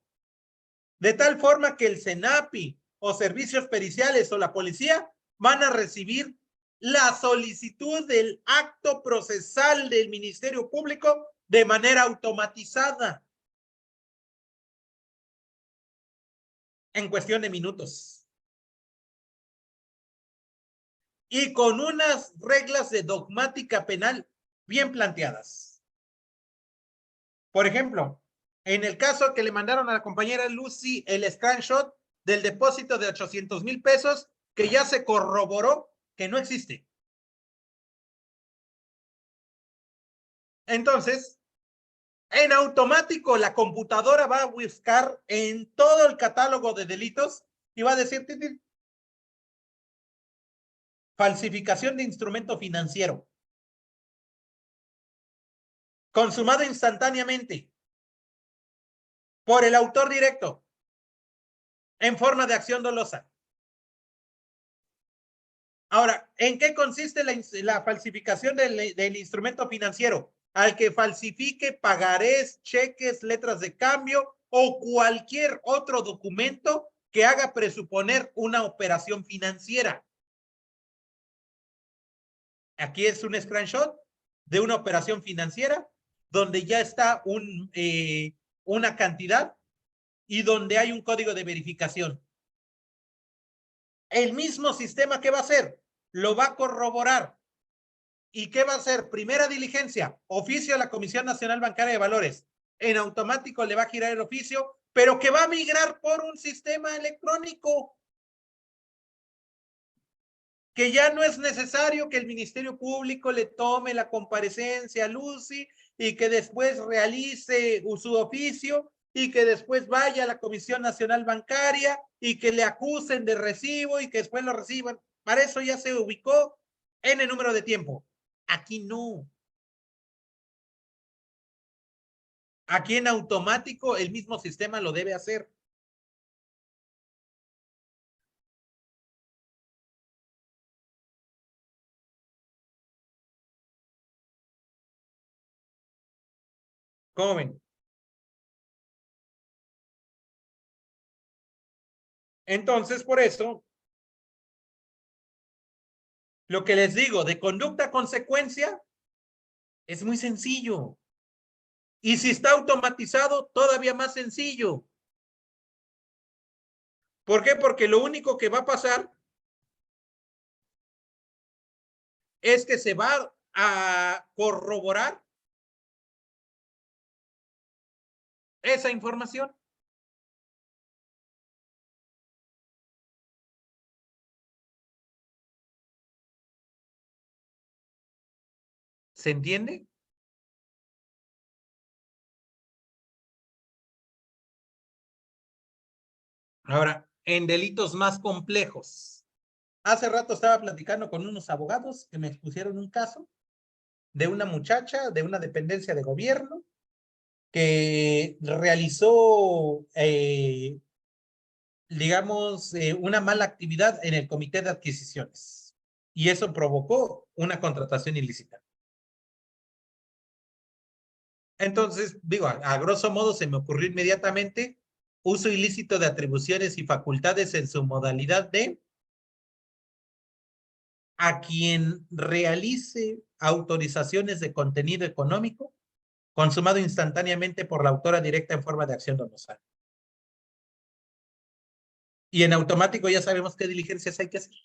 De tal forma que el SENAPI o servicios periciales o la policía van a recibir la solicitud del acto procesal del Ministerio Público de manera automatizada. En cuestión de minutos. Y con unas reglas de dogmática penal bien planteadas. Por ejemplo, en el caso que le mandaron a la compañera Lucy el screenshot del depósito de 800,000 pesos que ya se corroboró que no existe. Entonces, En automático, la computadora va a buscar en todo el catálogo de delitos y va a decir, falsificación de instrumento financiero. Consumado instantáneamente por el autor directo en forma de acción dolosa. Ahora, ¿en qué consiste la falsificación del instrumento financiero? Al que falsifique pagarés, cheques, letras de cambio o cualquier otro documento que haga presuponer una operación financiera. Aquí es un screenshot de una operación financiera donde ya está una cantidad y donde hay un código de verificación. El mismo sistema, ¿qué va a hacer? Lo va a corroborar. ¿Y qué va a hacer? Primera diligencia, oficio a la Comisión Nacional Bancaria de Valores. En automático le va a girar el oficio, pero que va a migrar por un sistema electrónico. Que ya no es necesario que el Ministerio Público le tome la comparecencia a Lucy y que después realice su oficio y que después vaya a la Comisión Nacional Bancaria y que le acusen de recibo y que después lo reciban. Para eso ya se ubicó en el número de tiempo. Aquí no. Aquí en automático el mismo sistema lo debe hacer. ¿Cómo ven? Entonces, por eso, lo que les digo de conducta consecuencia es muy sencillo. Y si está automatizado, todavía más sencillo. ¿Por qué? Porque lo único que va a pasar es que se va a corroborar esa información. ¿Se entiende? Ahora, en delitos más complejos. Hace rato estaba platicando con unos abogados que me expusieron un caso de una muchacha de una dependencia de gobierno que realizó, digamos, una mala actividad en el comité de adquisiciones. Y eso provocó una contratación ilícita. Entonces, digo, a grosso modo se me ocurrió inmediatamente uso ilícito de atribuciones y facultades en su modalidad de a quien realice autorizaciones de contenido económico consumado instantáneamente por la autora directa en forma de acción dolosa. Y en automático ya sabemos qué diligencias hay que hacer.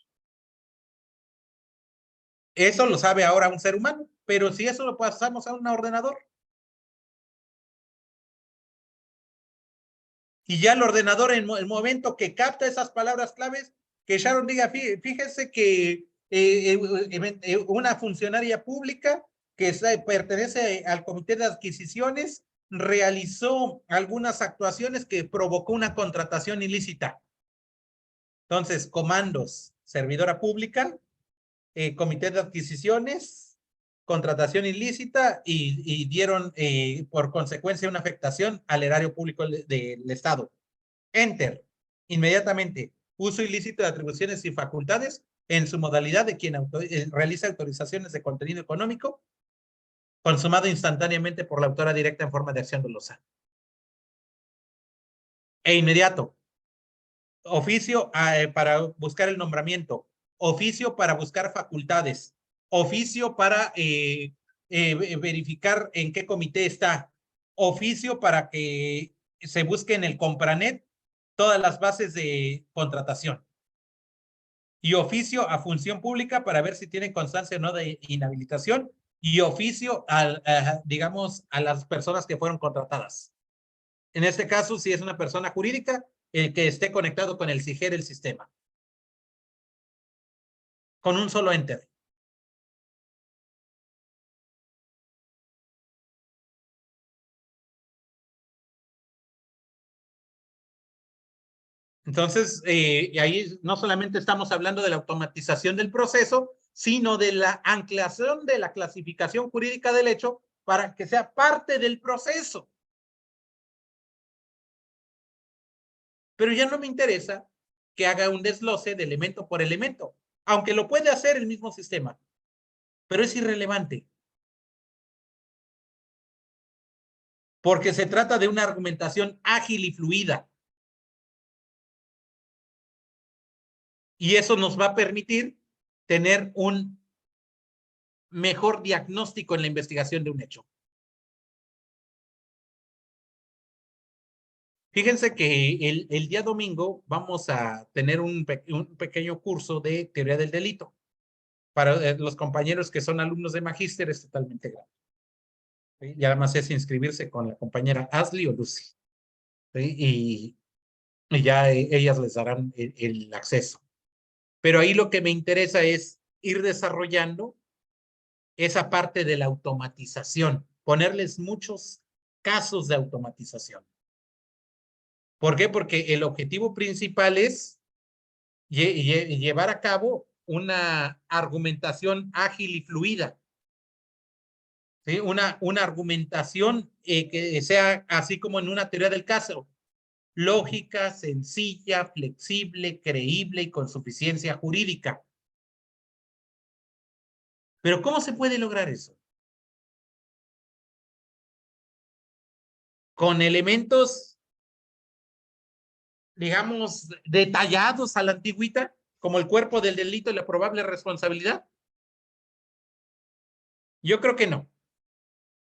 Eso lo sabe ahora un ser humano, pero si eso lo pasamos a un ordenador, y ya el ordenador en el momento que capta esas palabras claves, que Sharon diga, fíjese que una funcionaria pública que pertenece al comité de adquisiciones realizó algunas actuaciones que provocó una contratación ilícita. Entonces, comandos, servidora pública, comité de adquisiciones, contratación ilícita y dieron por consecuencia una afectación al erario público del Estado. Enter. Inmediatamente. Uso ilícito de atribuciones y facultades en su modalidad de quien realiza autorizaciones de contenido económico consumado instantáneamente por la autora directa en forma de acción dolosa. E inmediato. Oficio para buscar el nombramiento. Oficio para buscar facultades. Oficio para verificar en qué comité está. Oficio para que se busque en el Compranet todas las bases de contratación. Y oficio a función pública para ver si tienen constancia o no de inhabilitación. Y oficio digamos, a las personas que fueron contratadas. En este caso, si es una persona jurídica, el que esté conectado con el SIGER, el sistema. Con un solo enter. Entonces, ahí no solamente estamos hablando de la automatización del proceso, sino de la anclación de la clasificación jurídica del hecho para que sea parte del proceso. Pero ya no me interesa que haga un desglose de elemento por elemento, aunque lo puede hacer el mismo sistema, pero es irrelevante. Porque se trata de una argumentación ágil y fluida. Y eso nos va a permitir tener un mejor diagnóstico en la investigación de un hecho. Fíjense que el día domingo vamos a tener un pequeño curso de teoría del delito. Para los compañeros que son alumnos de magíster es totalmente gratis. ¿Sí? Y además es inscribirse con la compañera Ashley o Lucy. ¿Sí? Y ya ellas les darán el acceso. Pero ahí lo que me interesa es ir desarrollando esa parte de la automatización, ponerles muchos casos de automatización. ¿Por qué? Porque el objetivo principal es llevar a cabo una argumentación ágil y fluida. ¿Sí? Una argumentación que sea así como en una teoría del caso, lógica, sencilla, flexible, creíble y con suficiencia jurídica. Pero ¿cómo se puede lograr eso? Con elementos, digamos, detallados a la antigüita, como el cuerpo del delito y la probable responsabilidad. Yo creo que no.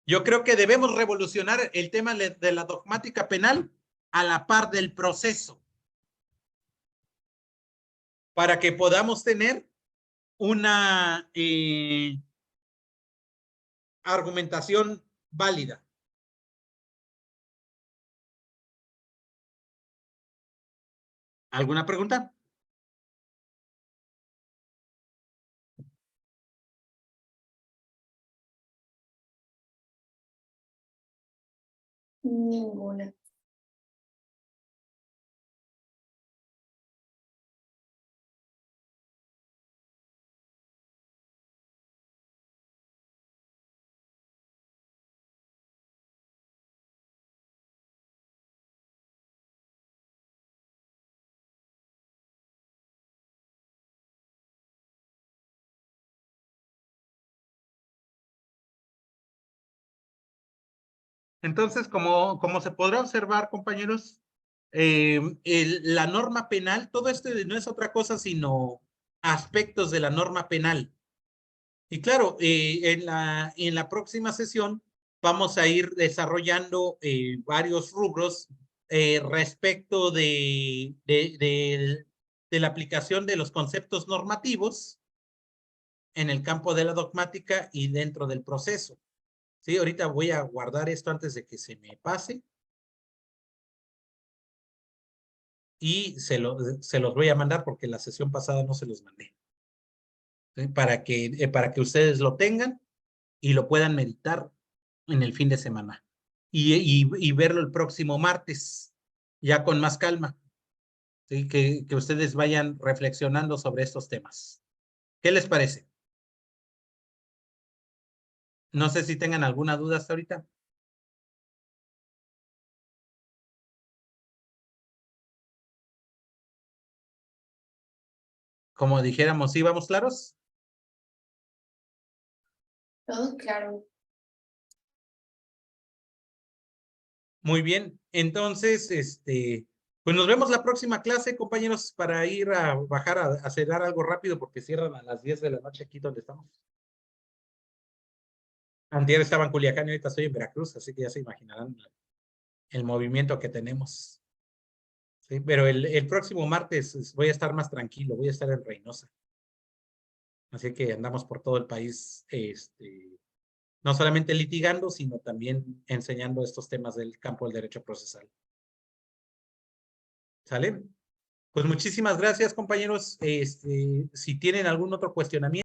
Yo creo que debemos revolucionar el tema de la dogmática penal a la par del proceso para que podamos tener una argumentación válida. ¿Alguna pregunta? Ninguna. Entonces, como se podrá observar, compañeros, la norma penal, todo esto no es otra cosa sino aspectos de la norma penal. Y claro, en la próxima sesión vamos a ir desarrollando varios rubros respecto de la aplicación de los conceptos normativos en el campo de la dogmática y dentro del proceso. Sí, ahorita voy a guardar esto antes de que se me pase. Y se los voy a mandar porque la sesión pasada no se los mandé. ¿Sí? Para que ustedes lo tengan y lo puedan meditar en el fin de semana. Y verlo el próximo martes, ya con más calma. ¿Sí? Que ustedes vayan reflexionando sobre estos temas. ¿Qué les parece? No sé si tengan alguna duda hasta ahorita. Como dijéramos, ¿sí vamos claros? Todo claro. Muy bien. Entonces, pues nos vemos la próxima clase, compañeros, para ir a bajar a cenar algo rápido porque cierran a las 10 de la noche aquí donde estamos. Antier estaba en Culiacán y ahorita estoy en Veracruz, así que ya se imaginarán el movimiento que tenemos. Sí, pero el próximo martes voy a estar más tranquilo, voy a estar en Reynosa. Así que andamos por todo el país, no solamente litigando, sino también enseñando estos temas del campo del derecho procesal. ¿Sale? Pues muchísimas gracias, compañeros. Si tienen algún otro cuestionamiento.